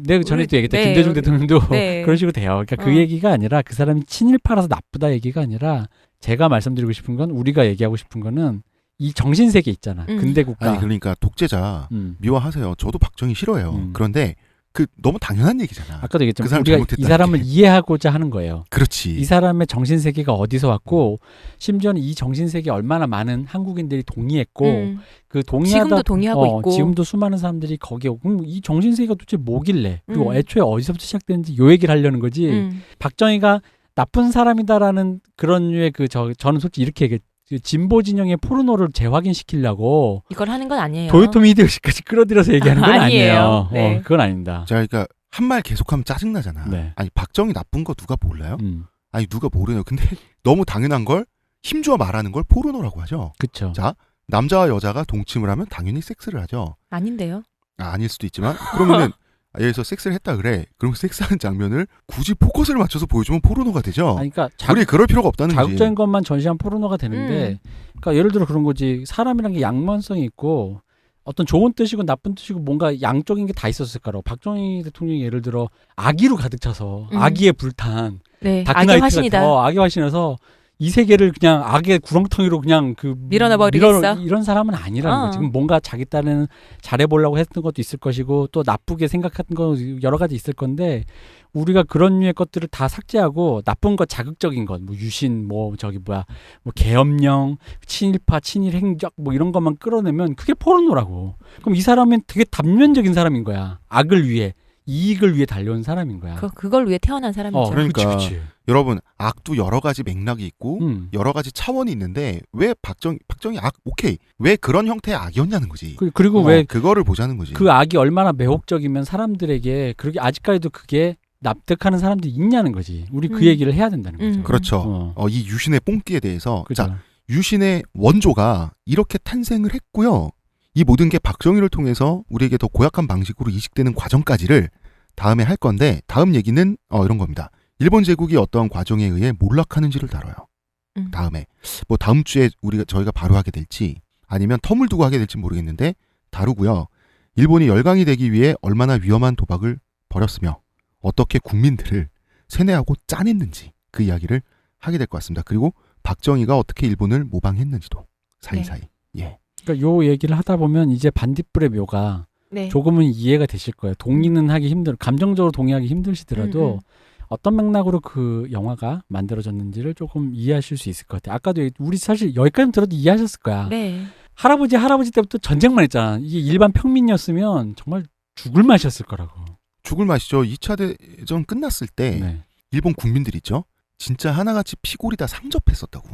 내가 전에도 얘기했다. 네, 김대중 우리- 대통령도 네. 그런 식으로 돼요. 그러니까 그 얘기가 아니라 그 사람이 친일파라서 나쁘다 얘기가 아니라 제가 말씀드리고 싶은 건 우리가 얘기하고 싶은 거는 이 정신세계 있잖아. 근대 국가. 아니 그러니까 독재자 미워하세요. 저도 박정희 싫어요. 그런데 그 너무 당연한 얘기잖아. 아까도 얘기했지만 그 사람 우리가 이 잘못했다는 사람을 게. 이해하고자 하는 거예요. 그렇지. 이 사람의 정신세계가 어디서 왔고 심지어는 이 정신세계에 얼마나 많은 한국인들이 동의했고 그 동의하다 지금도 동의하고 있고. 지금도 수많은 사람들이 거기에 그럼 이 정신세계가 도대체 뭐길래 그리고 음. 애초에 어디서부터 시작되는지 요 얘기를 하려는 거지. 박정희가 나쁜 사람이다라는 그런 류의 저는 솔직히 이렇게 얘기해. 그 진보 진영의 포르노를 재확인시키려고 이걸 하는 건 아니에요. 도요토미 히데요시까지 끌어들여서 얘기하는 건 아니에요. 아니에요. 네. 그건 아닙니다. 자, 그러니까 한 말 계속하면 짜증나잖아. 네. 아니 박정희 나쁜 거 누가 몰라요? 아니 누가 모르네요. 근데 너무 당연한 걸 힘주어 말하는 걸 포르노라고 하죠. 그렇죠. 자, 남자와 여자가 동침을 하면 당연히 섹스를 하죠. 아닌데요. 아닐 수도 있지만 그러면은 예를 들어서 섹스를 했다 그래. 그럼 섹스하는 장면을 굳이 포커스를 맞춰서 보여주면 포르노가 되죠. 아니, 그러니까 우리 그럴 필요가 없다는 거지. 자극적인 것만 전시한 포르노가 되는데, 그러니까 예를 들어 그런 거지. 사람이란 게 양면성이 있고 어떤 좋은 뜻이고 나쁜 뜻이고 뭔가 양쪽인 게 다 있었을 거라고. 박정희 대통령이 예를 들어 악의로 가득 차서 악의에 불탄 네, 악의 다크나이트 화신이다. 악의 화신에서 이 세계를 그냥 악의 구렁텅이로 그냥 밀어넣어버리겠어? 이런 사람은 아니라는 거지. 지금 뭔가 자기 딴에는 잘해보려고 했던 것도 있을 것이고 또 나쁘게 생각했던 거 여러 가지 있을 건데 우리가 그런 류의 것들을 다 삭제하고 나쁜 것 자극적인 것 뭐 유신 뭐 저기 뭐야 뭐 계엄령 친일파 친일 행적 뭐 이런 것만 끌어내면 그게 포르노라고. 그럼 이 사람은 되게 단면적인 사람인 거야. 악을 위해 이익을 위해 달려온 사람인 거야. 그걸 위해 태어난 사람이죠. 그러니까 그치. 여러분 악도 여러 가지 맥락이 있고 여러 가지 차원이 있는데 왜 박정희 악 오케이 왜 그런 형태의 악이었냐는 거지. 그리고 왜 그거를 보자는 거지. 그 악이 얼마나 매혹적이면 사람들에게 그렇게 아직까지도 그게 납득하는 사람들이 있냐는 거지. 우리 그 얘기를 해야 된다는 거죠. 그렇죠. 이 유신의 뽕띠에 대해서 그죠. 자 유신의 원조가 이렇게 탄생을 했고요. 이 모든 게 박정희를 통해서 우리에게 더 고약한 방식으로 이식되는 과정까지를 다음에 할 건데 다음 얘기는 이런 겁니다. 일본 제국이 어떠한 과정에 의해 몰락하는지를 다뤄요. 다음에 뭐 다음 주에 저희가 바로 하게 될지 아니면 텀을 두고 하게 될지 모르겠는데 다루고요. 일본이 열강이 되기 위해 얼마나 위험한 도박을 벌였으며 어떻게 국민들을 세뇌하고 짜냈는지 그 이야기를 하게 될 것 같습니다. 그리고 박정희가 어떻게 일본을 모방했는지도 사이사이. 예. 그러니까 요 얘기를 하다 보면 이제 반딧불의 묘가 조금은 이해가 되실 거예요. 동의는 하기 감정적으로 동의하기 힘드시더라도 어떤 맥락으로 그 영화가 만들어졌는지를 조금 이해하실 수 있을 것 같아요. 아까도 우리 사실 여기까지 들어도 이해하셨을 거야. 네. 할아버지 때부터 전쟁만 했잖아. 이게 일반 평민이었으면 정말 죽을 맛이었을 거라고. 죽을 맛이죠. 2차 대전 끝났을 때 네. 일본 국민들 있죠. 진짜 하나같이 피골이 다 상접했었다고.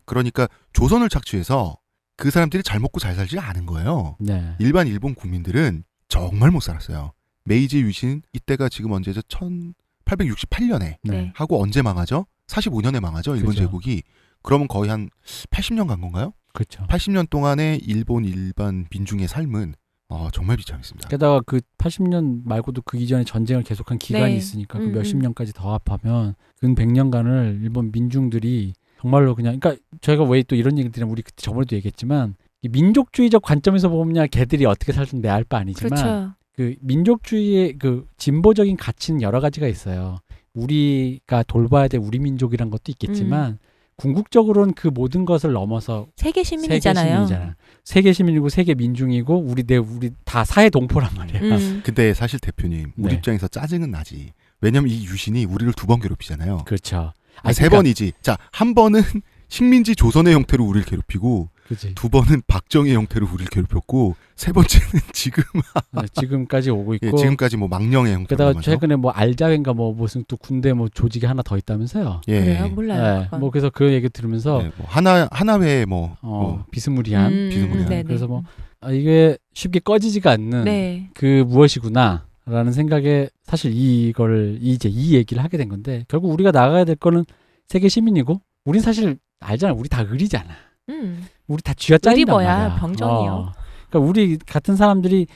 그러니까 조선을 착취해서 그 사람들이 잘 먹고 잘 살지 않은 거예요. 네. 일반 일본 국민들은 정말 못 살았어요. 메이지 유신 이때가 지금 언제죠? 1868년에 네. 하고 언제 망하죠? 45년에 망하죠. 일본 그죠. 제국이. 그러면 거의 한 80년 간 건가요? 그렇죠. 80년 동안의 일본 일반 민중의 삶은 정말 비참했습니다. 게다가 그 80년 말고도 그 이전에 전쟁을 계속한 기간이 네. 있으니까 그 몇십 년까지 더 합하면 근 100년간을 일본 민중들이 정말로 그냥 그러니까 저희가 왜 또 이런 얘기 드리면 우리 그때 저번에도 얘기했지만 이 민족주의적 관점에서 보면 걔들이 어떻게 살든 내 알 바 아니지만 그렇죠. 그 민족주의의 그 진보적인 가치는 여러 가지가 있어요. 우리가 돌봐야 될 우리 민족이란 것도 있겠지만 궁극적으로는 그 모든 것을 넘어서 세계 시민이잖아요. 세계 시민이고 세계 민중이고 우리 다 사회 동포란 말이야. 근데 사실 대표님 우리 네. 입장에서 짜증은 나지. 왜냐면 이 유신이 우리를 2번 괴롭히잖아요. 그렇죠. 세 번이지. 자, 한 번은 식민지 조선의 형태로 우리를 괴롭히고 그치. 2번은 박정희의 형태로 우리를 괴롭혔고 3번째는 지금 지금까지 오고 있고 지금까지 뭐 망령의 형태로 게다가 넘어서. 최근에 뭐 알자회인가 뭐 무슨 또 군대 뭐 조직이 하나 더 있다면서요. 예. 그래요? 몰라요. 네, 뭐 그래서 그 얘기 들으면서 네, 뭐 하나회 뭐 비스무리한 비스무리한. 네네. 그래서 뭐 이게 쉽게 꺼지지가 않는 네. 그 무엇이구나라는 생각에 사실 이거를 이제 이 얘기를 하게 된 건데 결국 우리가 나가야 될 거는 세계 시민이고 우린 사실 알잖아. 우리 다 의리잖아. 우리 다 쥐어짜인단 의리 뭐야, 말이야. 병정이요. 그러니까 우리 같은 사람들이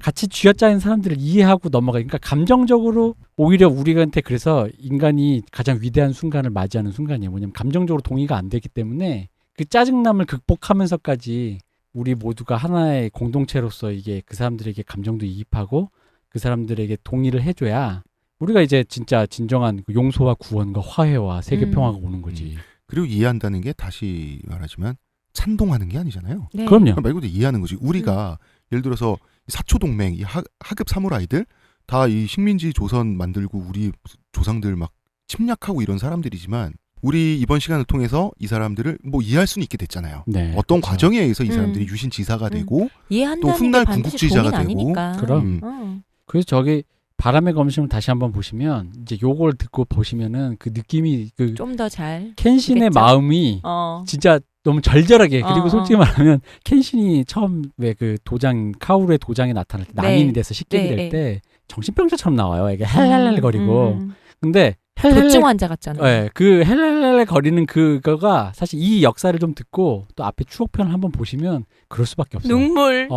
같이 쥐어짜인 사람들을 이해하고 넘어가. 그러니까 감정적으로 오히려 우리한테 그래서 인간이 가장 위대한 순간을 맞이하는 순간이에요. 뭐냐면 감정적으로 동의가 안 되기 때문에 그 짜증남을 극복하면서까지 우리 모두가 하나의 공동체로서 이게 그 사람들에게 감정도 이입하고 그 사람들에게 동의를 해줘야 우리가 이제 진짜 진정한 그 용서와 구원과 화해와 세계 평화가 오는 거지. 그리고 이해한다는 게 다시 말하지만 찬동하는 게 아니잖아요. 네. 그럼요. 말 그대로 이해하는 거지. 우리가 예를 들어서 사초 동맹, 이 하급 사무라이들 다 이 식민지 조선 만들고 우리 조상들 막 침략하고 이런 사람들이지만 우리 이번 시간을 통해서 이 사람들을 뭐 이해할 수는 있게 됐잖아요. 네, 어떤 그렇죠. 과정에 의해서 이 사람들이 유신 지사가 되고 이해한다는 또 훗날 게 반드시 군국주의자가 동의는 되고. 아니니까. 그럼. 그래서 저기 바람의 검심을 다시 한번 보시면 이제 요걸 듣고 보시면은 그 느낌이 그 좀 더 잘. 켄신의 되겠죠? 마음이 진짜 너무 절절하게 그리고 솔직히 말하면 켄신이 처음 왜 그 도장 카오루의 도장에 나타날 때 네. 난인이 돼서 식객이 네, 될 때 정신병자처럼 나와요. 이게 헬렐렐 거리고 음. 근데 도증 환자 같잖아요. 네, 그 헬렐렐 거리는 그거가 사실 이 역사를 좀 듣고 또 앞에 추억편을 한번 보시면 그럴 수밖에 없어. 눈물.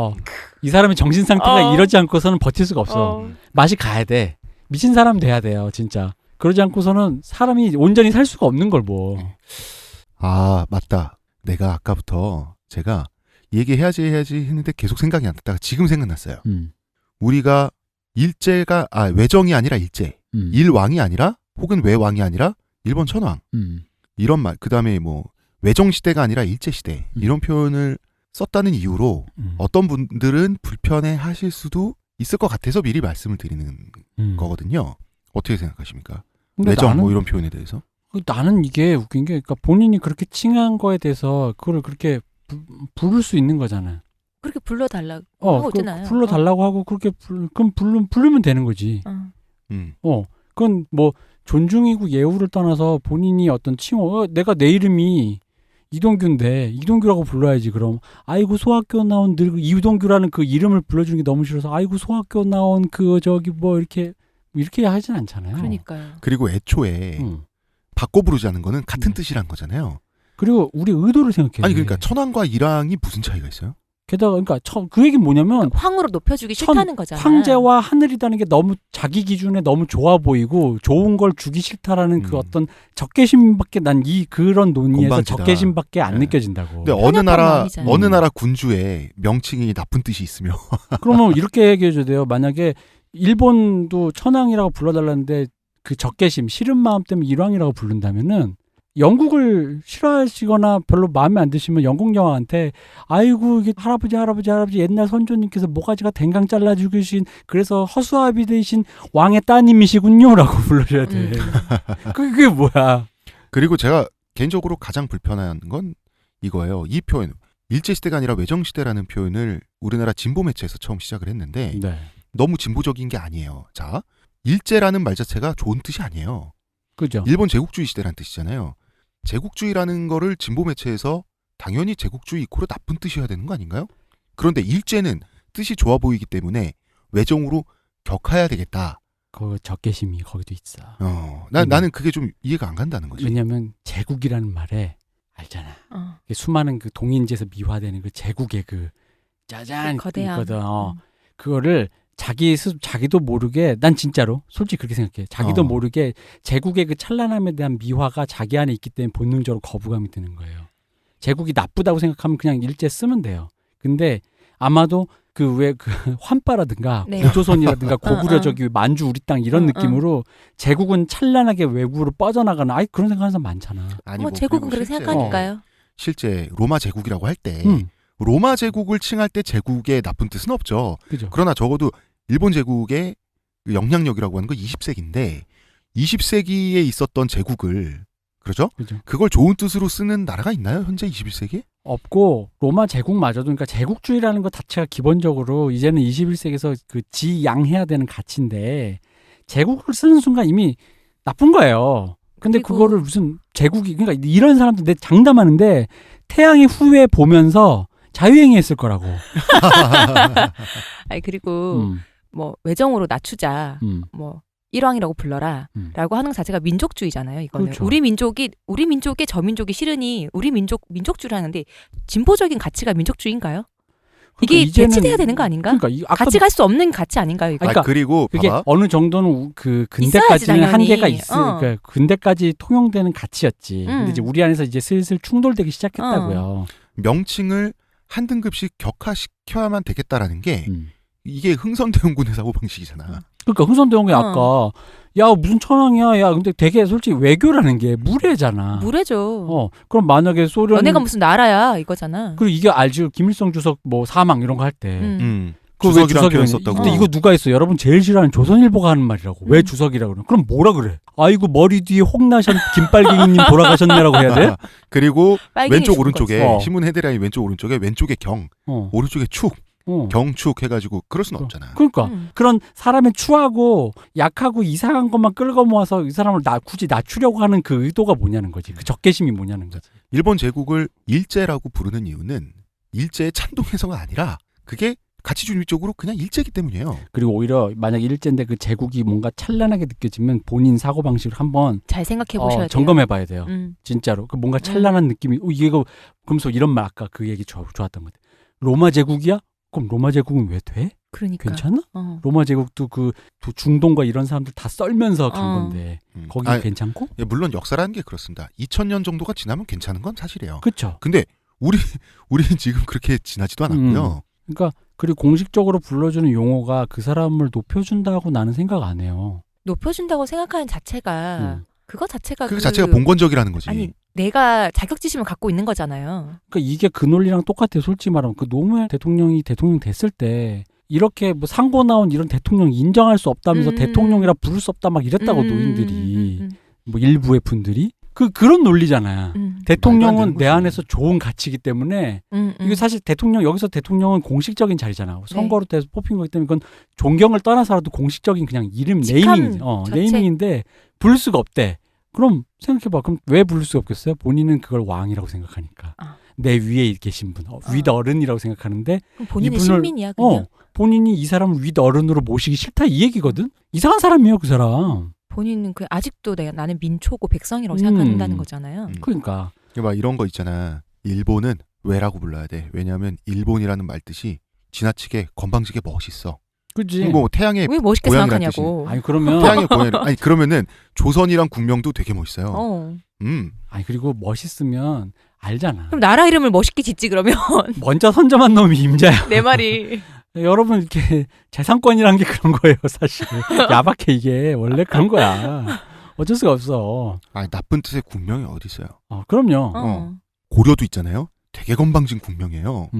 이 사람의 정신 상태가 이러지 않고서는 버틸 수가 없어. 어. 맛이 가야 돼. 미친 사람 돼야 돼요, 진짜. 그러지 않고서는 사람이 온전히 살 수가 없는 걸 뭐. 아 맞다. 내가 아까부터 제가 얘기해야지 했는데 계속 생각이 안 났다가 지금 생각났어요. 우리가 일제가 외정이 아니라 일제, 일왕이 아니라 혹은 외왕이 아니라 일본 천황 이런 말. 그다음에 뭐 외정 시대가 아니라 일제 시대 이런 표현을 썼다는 이유로 어떤 분들은 불편해하실 수도 있을 것 같아서 미리 말씀을 드리는 거거든요. 어떻게 생각하십니까? 외정 뭐 이런 표현에 대해서? 나는 이게 웃긴 게 그러니까 본인이 그렇게 칭한 거에 대해서 그거를 그렇게 부를 수 있는 거잖아. 그렇게 불러달라고 하고 있잖아요. 불러달라고 하고 그렇게 그럼 부르면 되는 거지. 그건 뭐 존중이고 예우를 떠나서 본인이 어떤 칭호 내가 내 이름이 이동규인데 이동규라고 불러야지. 그럼 아이고 소학교 나온 늙은 이동규라는 그 이름을 불러주는 게 너무 싫어서 아이고 소학교 나온 그 저기 뭐 이렇게 하진 않잖아요. 그러니까요. 그리고 애초에 바꿔 부르자는 거는 같은 뜻이란 거잖아요. 그리고 우리 의도를 생각해. 아니 그러니까 천황과 일왕이 무슨 차이가 있어요? 게다가 그러니까 그 얘기는 뭐냐면 황으로 높여주기 싫다는 거잖아요. 황제와 하늘이라는 게 너무 자기 기준에 너무 좋아 보이고 좋은 걸 주기 싫다라는 그 어떤 적개심밖에 난 그런 논의에서 건방지다. 적개심밖에 안 느껴진다고. 근데 어느 나라 군주에 명칭이 나쁜 뜻이 있으며 그러면 이렇게 얘기해 줘야 돼요. 만약에 일본도 천황이라고 불러달라는데 그 적개심 싫은 마음 때문에 일왕이라고 부른다면은 영국을 싫어하시거나 별로 마음에 안 드시면 영국 여왕한테 아이고 이게 할아버지 옛날 선조님께서 모가지가 댕강 잘라 죽으신 그래서 허수아비 되신 왕의 따님이시군요라고 불러줘야 돼. 그게 뭐야? 그리고 제가 개인적으로 가장 불편한 건 이거예요. 이 표현 일제시대가 아니라 외정시대라는 표현을 우리나라 진보 매체에서 처음 시작을 했는데 네. 너무 진보적인 게 아니에요. 자, 일제라는 말 자체가 좋은 뜻이 아니에요. 그죠. 일본 제국주의 시대라는 뜻이잖아요. 제국주의라는 거를 진보 매체에서 당연히 제국주의 이코로 나쁜 뜻이어야 되는 거 아닌가요? 그런데 일제는 뜻이 좋아 보이기 때문에 외정으로 격하야 되겠다. 그 적개심이 거기도 있어. 나는 그게 좀 이해가 안 간다는 거지. 왜냐면 제국이라는 말에 알잖아. 수많은 그 동인지에서 미화되는 그 제국의 그 짜잔 그 거대함. 있거든. 그거를 자기도 모르게 난 진짜로 솔직히 그렇게 생각해. 자기도 모르게 제국의 그 찬란함에 대한 미화가 자기 안에 있기 때문에 본능적으로 거부감이 드는 거예요. 제국이 나쁘다고 생각하면 그냥 일제 쓰면 돼요. 근데 아마도 그 왜 그 환빠라든가 네. 고조선이라든가 고구려 저기 만주 우리 땅 이런 느낌으로 제국은 찬란하게 외국으로 뻗어나가는 그런 생각하는 사람 많잖아. 아니고, 제국은 그렇게 실제, 생각하니까요. 실제 로마 제국이라고 할 때 로마 제국을 칭할 때 제국의 나쁜 뜻은 없죠. 그죠. 그러나 적어도 일본 제국의 영향력이라고 하는 건 20세기인데 20세기에 있었던 제국을 그렇죠? 그죠. 그걸 좋은 뜻으로 쓰는 나라가 있나요? 현재 21세기? 없고 로마 제국마저도 그러니까 제국주의라는 것 자체가 기본적으로 이제는 21세기에서 그 지양해야 되는 가치인데 제국을 쓰는 순간 이미 나쁜 거예요. 근데 그리고- 그거를 무슨 제국이 그러니까 이런 사람들 내 장담하는데 태양의 후예 보면서 자유행위했을 거라고. 아니 그리고 음, 뭐 외정으로 낮추자. 뭐 일왕이라고 불러라 라고 하는 것 자체가 민족주의잖아요. 이거는 그렇죠. 우리 민족이 저 민족이 싫으니 우리 민족주의를 하는데 진보적인 가치가 민족주의인가요? 이게 그러니까 이제는- 배치돼야 되는 거 아닌가? 그러니까 아까도 같이 갈 수 없는 가치 아닌가요? 이거? 그러니까 그리고 그게 봐봐. 어느 정도는 그 있어야지, 근대까지는 당연히. 한계가 그러니까 근대까지 통용되는 가치였지. 근데 이제 우리 안에서 이제 슬슬 충돌되기 시작했다고요. 명칭을 한 등급씩 격화시켜야만 되겠다라는 게 이게 흥선대원군의 사고방식이잖아. 그러니까 흥선대원군이 아까 야 무슨 천황이야. 야 근데 되게 솔직히 외교라는 게 무례잖아. 무례죠. 그럼 만약에 소련 너네가 무슨 나라야 이거잖아. 그리고 이게 알지 김일성 주석 뭐 사망 이런 거 할 때 그 왜 주석이란 표현 주석이라고 썼다고. 근데 이거 누가 했어? 여러분 제일 싫어하는 조선일보가 하는 말이라고. 왜 주석이라고 그래? 그럼 뭐라 그래? 아이고 머리 뒤에 홍나션 김빨갱이님 돌아가셨네라고 해야 돼? 그리고 빨갱이 왼쪽 죽은 오른쪽에 거지. 신문 헤드라인 왼쪽 오른쪽에 왼쪽에 경 오른쪽에 축 경축 해가지고 그럴 수는 없잖아. 그러니까 그런 사람의 추하고 약하고 이상한 것만 끌고 모아서 이 사람을 굳이 낮추려고 하는 그 의도가 뭐냐는 거지. 그 적개심이 뭐냐는 거지. 일본 제국을 일제라고 부르는 이유는 일제의 찬동해서가 아니라 그게 가치주의적으로 그냥 일제이기 때문이에요. 그리고 오히려 만약 일제인데 그 제국이 뭔가 찬란하게 느껴지면 본인 사고방식을 한번 잘 생각해 보셔야 돼요. 점검해봐야 돼요. 진짜로. 그 뭔가 음. 찬란한 느낌이 이게 그러면서 이런 말 아까 그 얘기 좋았던 것 같아. 로마 제국이야? 그럼 로마 제국은 왜 돼? 그러니까. 괜찮아? 로마 제국도 그 중동과 이런 사람들 다 썰면서 간 건데 거기 괜찮고? 예, 물론 역사라는 게 그렇습니다. 2000년 정도가 지나면 괜찮은 건 사실이에요. 그렇죠. 근데 우리는 지금 그렇게 지나지도 않았고요. 그러니까 그리고 공식적으로 불러주는 용어가 그 사람을 높여준다고 나는 생각 안 해요. 높여준다고 생각하는 자체가 그거 자체가 그 자체가 본권적이라는 거지. 아니 내가 자격지심을 갖고 있는 거잖아요. 그러니까 이게 그 논리랑 똑같아요. 솔직히 말하면 그 노무현 대통령이 대통령 됐을 때 이렇게 뭐 상고 나온 이런 대통령 인정할 수 없다면서 대통령이라 부를 수 없다 막 이랬다고 노인들이 뭐 일부의 분들이 그런 논리잖아요. 대통령은 내 안에서 좋은 가치이기 때문에 이게 사실 여기서 대통령은 공식적인 자리잖아. 선거로 돼서 뽑힌 거기 때문에 그건 존경을 떠나서라도 공식적인 그냥 이름 네이밍이지. 네이밍인데 부를 수가 없대. 그럼 생각해봐. 그럼 왜 부를 수가 없겠어요? 본인은 그걸 왕이라고 생각하니까. 내 위에 계신 분, 윗어른이라고 생각하는데 그럼 본인은 이분을, 신민이야 그냥. 본인이 이 사람을 윗어른으로 모시기 싫다 이 얘기거든. 이상한 사람이에요 그 사람. 본인은 아직도 나는 민초고 백성이라고 생각한다는 거잖아요. 그러니까. 막 이런 거 있잖아. 일본은 왜라고 불러야 돼. 왜냐하면 일본이라는 말뜻이 지나치게 건방지게 멋있어. 그지. 뭐 태양의 왜 멋있게 고향이란 생각하냐고. 아니 그러면 태양의 고향. 아니 그러면은 조선이란 국명도 되게 멋있어요. 아니 그리고 멋있으면 알잖아. 그럼 나라 이름을 멋있게 짓지 그러면. 먼저 선점한 놈이 임자야. 내 말이. 여러분 이렇게 재산권이란 게 그런 거예요 사실. 야박해 이게 원래 그런 거야. 어쩔 수가 없어. 아니 나쁜 뜻의 국명이 어디 있어요? 그럼요. 고려도 있잖아요. 되게 건방진 국명이에요.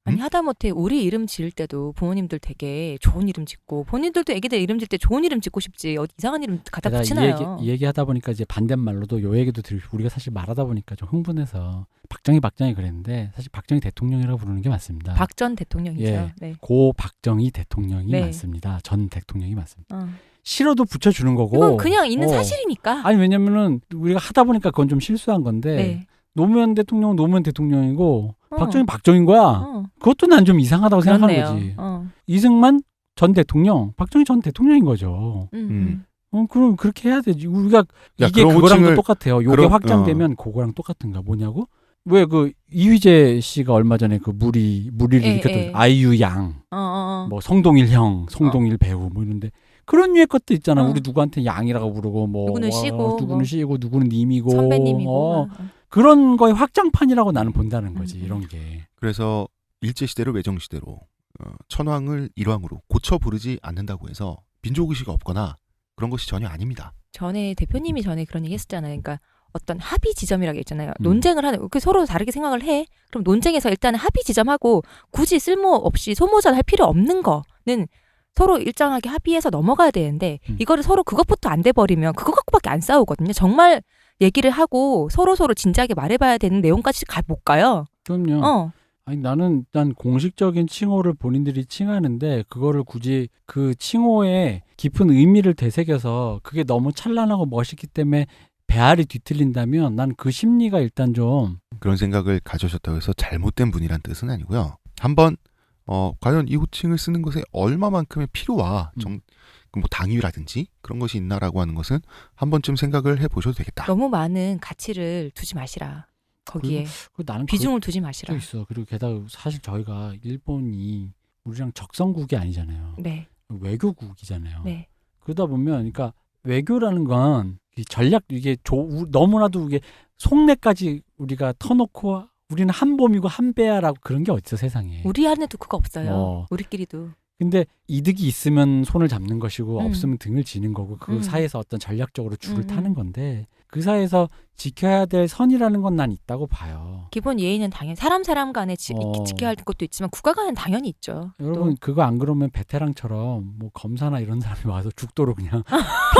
아니 하다못해 우리 이름 지을 때도 부모님들 되게 좋은 이름 짓고 본인들도 애기들 이름 지을 때 좋은 이름 짓고 싶지 어디 이상한 이름 갖다 붙이나요. 이 얘기하다 보니까 이제 반대말로도 요 얘기도 우리가 사실 말하다 보니까 좀 흥분해서 박정희 그랬는데 사실 박정희 대통령이라고 부르는 게 맞습니다. 박 전 대통령이죠. 예, 네. 고 박정희 대통령이 네. 맞습니다. 전 대통령이 맞습니다. 어. 싫어도 붙여주는 거고. 이건 그냥 있는 사실이니까. 아니 왜냐면은 우리가 하다 보니까 그건 좀 실수한 건데 네. 노무현 대통령은 노무현 대통령이고 어. 박정희인 거야. 그것도 난 좀 이상하다고 생각하는 그렇네요. 거지. 이승만 전 대통령, 박정희 전 대통령인 거죠. 그럼 그렇게 해야 되지. 우리가 이게 그거랑도 똑같아요. 요게 확장되면 그거랑 똑같은가 뭐냐고? 왜 그 이휘재 씨가 얼마 전에 그 무리를 일으켰던 아이유 양, 뭐 성동일 형, 성동일 배우 뭐 이런데 그런 류의 것도 있잖아. 우리 누구한테 양이라고 부르고 뭐 누구는 씨고 누구는 씨고 누구는 님이고 선배님이고 그런 거의 확장판이라고 나는 본다는 거지. 이런 게. 그래서 일제시대로 외정시대로 천황을 일왕으로 고쳐 부르지 않는다고 해서 민족의식이 없거나 그런 것이 전혀 아닙니다. 전에 대표님이 전에 그런 얘기 했었잖아요. 그러니까 어떤 합의 지점이라고 있잖아요. 논쟁을 하는 그 서로 다르게 생각을 해. 그럼 논쟁에서 일단 합의 지점하고 굳이 쓸모없이 소모전할 필요 없는 거는 서로 일정하게 합의해서 넘어가야 되는데 이거를 서로 그것부터 안 돼 버리면 그거 갖고밖에 안 싸우거든요. 정말 얘기를 하고 서로 진지하게 말해봐야 되는 내용까지 못 가요. 그럼요. 아니 난 공식적인 칭호를 본인들이 칭하는데 그거를 굳이 그 칭호에 깊은 의미를 되새겨서 그게 너무 찬란하고 멋있기 때문에 배알이 뒤틀린다면 난 그 심리가 일단 좀 그런 생각을 가져셨다고 해서 잘못된 분이란 뜻은 아니고요. 한번 과연 이 호칭을 쓰는 것에 얼마만큼의 필요와 뭐 당위라든지 그런 것이 있나라고 하는 것은 한 번쯤 생각을 해보셔도 되겠다. 너무 많은 가치를 두지 마시라. 거기에 나는 비중을 두지 마시라. 있어. 그리고 게다가 사실 저희가 일본이 우리랑 적성국이 아니잖아요. 네. 외교국이잖아요. 네. 그러다 보면 그러니까 외교라는 건 전략 이게 너무나도 이게 속내까지 우리가 터놓고 우리는 한 봄이고 한 배야라고 그런 게 어딨어 세상에. 우리 안에도 그거 없어요. 우리끼리도. 근데 이득이 있으면 손을 잡는 것이고 없으면 등을 지는 거고 그 사이에서 어떤 전략적으로 줄을 타는 건데 그 사이에서 지켜야 될 선이라는 건 난 있다고 봐요. 기본 예의는 당연히 사람 간에 지켜야 할 것도 있지만 국가 간에는 당연히 있죠. 여러분 그거 안 그러면 베테랑처럼 뭐 검사나 이런 사람이 와서 죽도록 그냥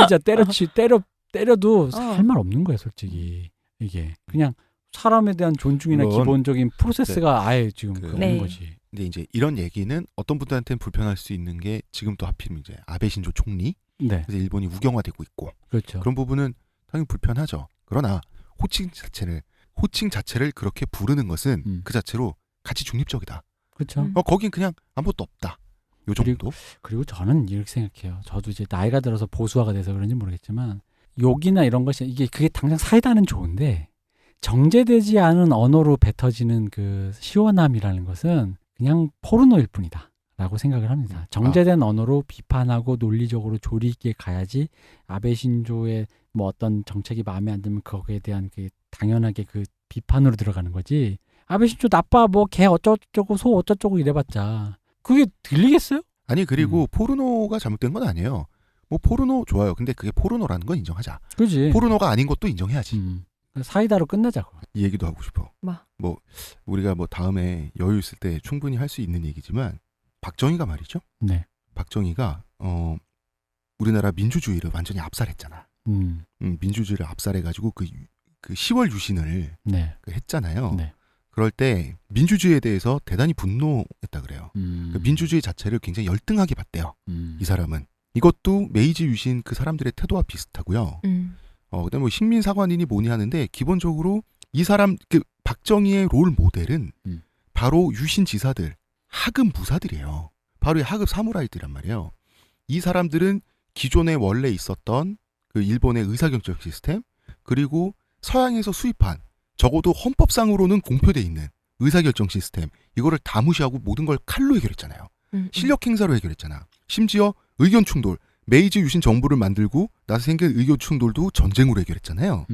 피자 때려도 할 말 없는 거예요 솔직히. 이게 그냥 사람에 대한 존중이나 기본적인 프로세스가 아예 지금 없는 거지. 근데 이제 이런 얘기는 어떤 분들한테는 불편할 수 있는 게 지금 또 하필 이제 아베 신조 총리, 그래서 일본이 우경화되고 있고, 그렇죠. 그런 부분은 당연히 불편하죠. 그러나 호칭 자체를 그렇게 부르는 것은 그 자체로 가치 중립적이다. 그렇죠. 거긴 그냥 아무것도 없다. 요 정도. 그리고 저는 이렇게 생각해요. 저도 이제 나이가 들어서 보수화가 돼서 그런지 모르겠지만 욕이나 이런 것이 그게 당장 사이다는 좋은데 정제되지 않은 언어로 뱉어지는 그 시원함이라는 것은 그냥 포르노일 뿐이다 라고 생각을 합니다. 정제된 언어로 비판하고 논리적으로 조리 있게 가야지 아베 신조의 뭐 어떤 정책이 마음에 안 들면 거기에 대한 그 당연하게 그 비판으로 들어가는 거지. 아베 신조 나빠 뭐 개 어쩌고 소 어쩌고 이래봤자 그게 들리겠어요? 아니 그리고 포르노가 잘못된 건 아니에요. 뭐 포르노 좋아요. 근데 그게 포르노라는 건 인정하자. 그지. 포르노가 아닌 것도 인정해야지. 사이다로 끝내자고. 이 얘기도 하고 싶어. 뭐 우리가 뭐 다음에 여유 있을 때 충분히 할 수 있는 얘기지만 박정희가 말이죠. 네. 박정희가 우리나라 민주주의를 완전히 압살했잖아. 민주주의를 압살해가지고 그 10월 유신을 했잖아요. 네. 그럴 때 민주주의에 대해서 대단히 분노했다 그래요. 그 민주주의 자체를 굉장히 열등하게 봤대요. 이 사람은. 이것도 메이지 유신 그 사람들의 태도와 비슷하고요. 그다음에 뭐 식민사관이니 뭐니 하는데 기본적으로 이 사람 그 박정희의 롤 모델은 바로 유신 지사들, 하급 무사들이에요. 바로 이 하급 사무라이들란 말이에요. 이 사람들은 기존에 원래 있었던 그 일본의 의사결정 시스템 그리고 서양에서 수입한 적어도 헌법상으로는 공표돼 있는 의사결정 시스템 이거를 다 무시하고 모든 걸 칼로 해결했잖아요. 실력 행사로 해결했잖아. 심지어 의견 충돌 메이지 유신 정부를 만들고 나서 생긴 의견 충돌도 전쟁으로 해결했잖아요.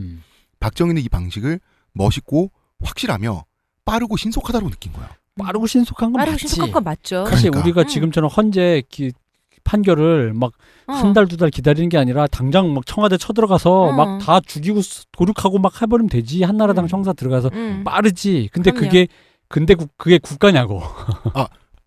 박정희는 이 방식을 멋있고 확실하며 빠르고 신속하다고 느낀 거야. 빠르고 신속한 건 맞지. 신속한 건 맞죠. 사실 우리가 지금처럼 헌재 판결을 막 한 달 두 달 기다리는 게 아니라 당장 막 청와대 쳐들어가서 막 다 죽이고 도륙하고 막 해버리면 되지. 한나라당 청사 들어가서 빠르지. 근데 그럼요. 그게 그게 국가냐고.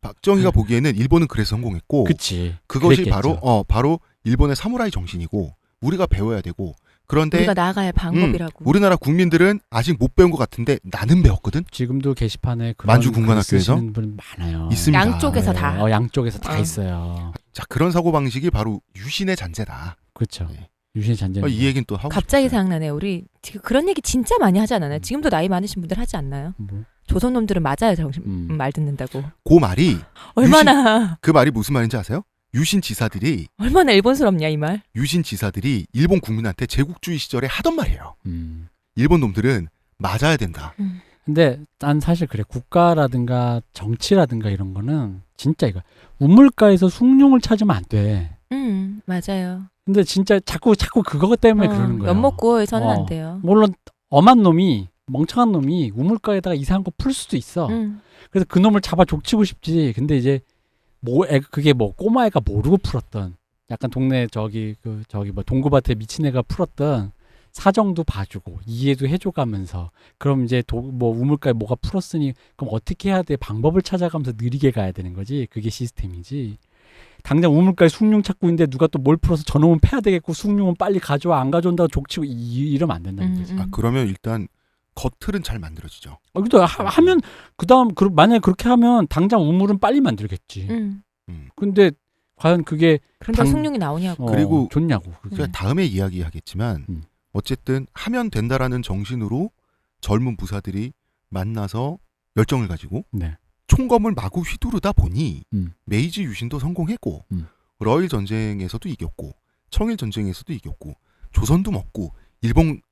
박정희가 보기에는 일본은 그래서 성공했고 그치. 그것이 그랬겠죠. 바로 일본의 사무라이 정신이고 우리가 배워야 되고 그런데 우리가 나아가야 할 방법이라고. 우리나라 국민들은 아직 못 배운 것 같은데 나는 배웠거든. 지금도 게시판에 그런 만주 군관학교에서 쓰시는 분 많아요. 있습니다. 양쪽에서 다. 양쪽에서 다 어. 있어요. 자 그런 사고 방식이 바로 유신의 잔재다. 그렇죠. 네. 유신 잔재. 이 얘기는 또 하고 갑자기 싶었어요. 생각나네. 우리 지금 그런 얘기 진짜 많이 하지 않나요? 지금도 나이 많으신 분들 하지 않나요? 뭐? 조선 놈들은 맞아요. 정신 말 말 듣는다고. 그 말이 얼마나 그 말이 무슨 말인지 아세요? 유신 지사들이 일본스럽냐 이 말. 일본 국민한테 제국주의 시절에 하던 말이에요. 일본 놈들은 맞아야 된다. 근데 난 사실 그래. 국가라든가 정치라든가 이런 거는 진짜 이거 우물가에서 숭늉을 찾으면 안 돼. 맞아요. 근데 진짜 자꾸 그거 때문에 그러는 거예요. 연못고에서는 안 돼요. 물론 엄한 놈이 멍청한 놈이 우물가에다가 이상한 거 풀 수도 있어. 그래서 그 놈을 잡아 족치고 싶지. 근데 이제 그게 꼬마애가 모르고 풀었던 약간 동네 저기 뭐 동구밭에 미친 애가 풀었던 사정도 봐주고 이해도 해줘가면서 그럼 이제 우물가에 뭐가 풀었으니 그럼 어떻게 해야 돼? 방법을 찾아가면서 느리게 가야 되는 거지. 그게 시스템이지. 당장 우물가에 숭늉 찾고 있는데 누가 또 뭘 풀어서 저놈은 패야 되겠고 숭늉은 빨리 가져와 안 가져온다고 족치고 이러면 안 된다는 거지. 그러면 일단 겉틀은 잘 만들어지죠. 또 하면 그다음 만약에 그렇게 하면 당장 우물은 빨리 만들겠지. 근데 과연 그게 그런데 숭늉이 나오냐고. 그리고 좋냐고. 제가 다음에 이야기하겠지만 어쨌든 하면 된다라는 정신으로 젊은 부사들이 만나서 열정을 가지고 총검을 마구 휘두르다 보니 메이지 유신도 성공했고 러일 전쟁에서도 이겼고 청일 전쟁에서도 이겼고 조선도 먹고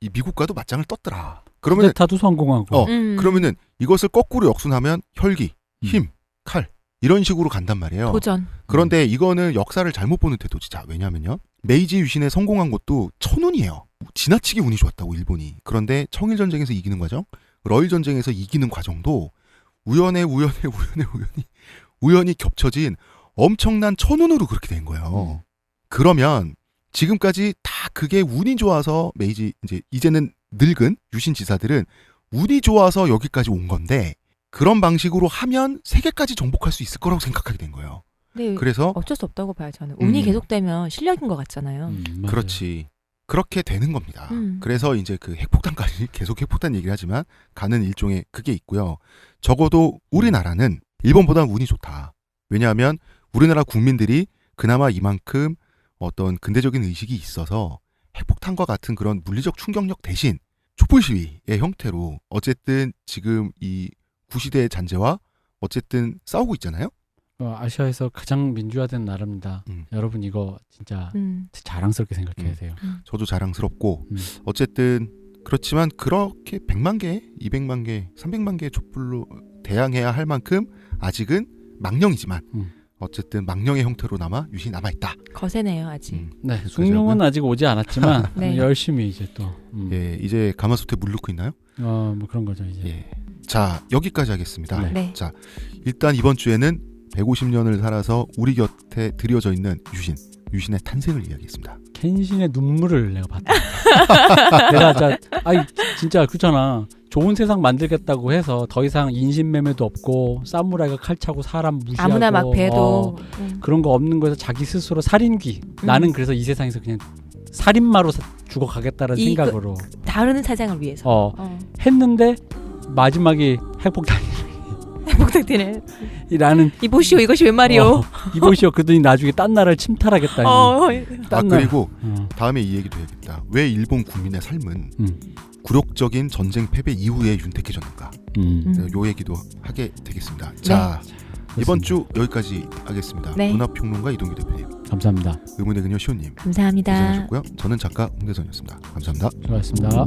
미국과도 맞짱을 떴더라. 그러면 다도 성공하고. 그러면은 이것을 거꾸로 역순하면 혈기, 힘, 칼 이런 식으로 간단 말이에요. 도전. 그런데 이거는 역사를 잘못 보는 태도지. 자, 왜냐면요. 메이지 유신에 성공한 것도 천운이에요. 지나치게 운이 좋았다고 일본이. 그런데 청일 전쟁에서 이기는 과정, 러일 전쟁에서 이기는 과정도 우연히 겹쳐진 엄청난 천운으로 그렇게 된 거예요. 그러면 지금까지 다 그게 운이 좋아서 이제는 늙은 유신 지사들은 운이 좋아서 여기까지 온 건데 그런 방식으로 하면 세계까지 정복할 수 있을 거라고 생각하게 된 거예요. 네, 그래서 어쩔 수 없다고 봐요. 저는 운이 계속되면 실력인 것 같잖아요. 그렇지. 그렇게 되는 겁니다. 그래서 이제 그 핵폭탄까지 계속 핵폭탄 얘기를 하지만 가는 일종의 그게 있고요. 적어도 우리나라는 일본보다 운이 좋다. 왜냐하면 우리나라 국민들이 그나마 이만큼 어떤 근대적인 의식이 있어서 핵폭탄과 같은 그런 물리적 충격력 대신 촛불 시위의 형태로 어쨌든 지금 이 구시대의 잔재와 어쨌든 싸우고 있잖아요. 아시아에서 가장 민주화된 나라입니다. 여러분 이거 진짜 자랑스럽게 생각해야 돼요. 저도 자랑스럽고 어쨌든 그렇지만 그렇게 100만 개, 200만 개, 300만 개의 촛불로 대항해야 할 만큼 아직은 망령이지만 어쨌든 망령의 형태로 유신이 남아있다. 거세네요 아직. 네, 숭늉은 아직 오지 않았지만 네. 열심히 이제 또. 예, 이제 가마솥에 물 넣고 있나요? 뭐 그런 거죠 이제. 예. 자, 여기까지 하겠습니다. 네. 자, 일단 이번 주에는 150년을 살아서 우리 곁에 들여져 있는 유신의 탄생을 이야기했습니다. 켄신의 눈물을 내가 봤다. 내가 진짜 그렇잖아. 좋은 세상 만들겠다고 해서 더 이상 인신매매도 없고 사무라이가 칼 차고 사람 무시하고 아무나 막 배도 그런 거 없는 거에서 자기 스스로 살인귀. 나는 그래서 이 세상에서 그냥 살인마로 죽어가겠다는 생각으로 다른 세상을 위해서 했는데 마지막에 핵폭탄이 핵폭탄이네. 라는 이보시오 이것이 웬 말이오. 이보시오 그러더니 나중에 딴 나라를 침탈하겠다니. 그리고 다음에 이 얘기도 해야겠다. 왜 일본 국민의 삶은 굴욕적인 전쟁 패배 이후에 윤택해졌는가. 요 얘기도 하게 되겠습니다. 자, 이번 주 여기까지 하겠습니다. 네. 문화평론가 이동규 대표님, 감사합니다. 의문의 그녀 시호님 감사합니다. 고생하셨고요. 저는 작가 홍대선이었습니다. 감사합니다. 수고하셨습니다.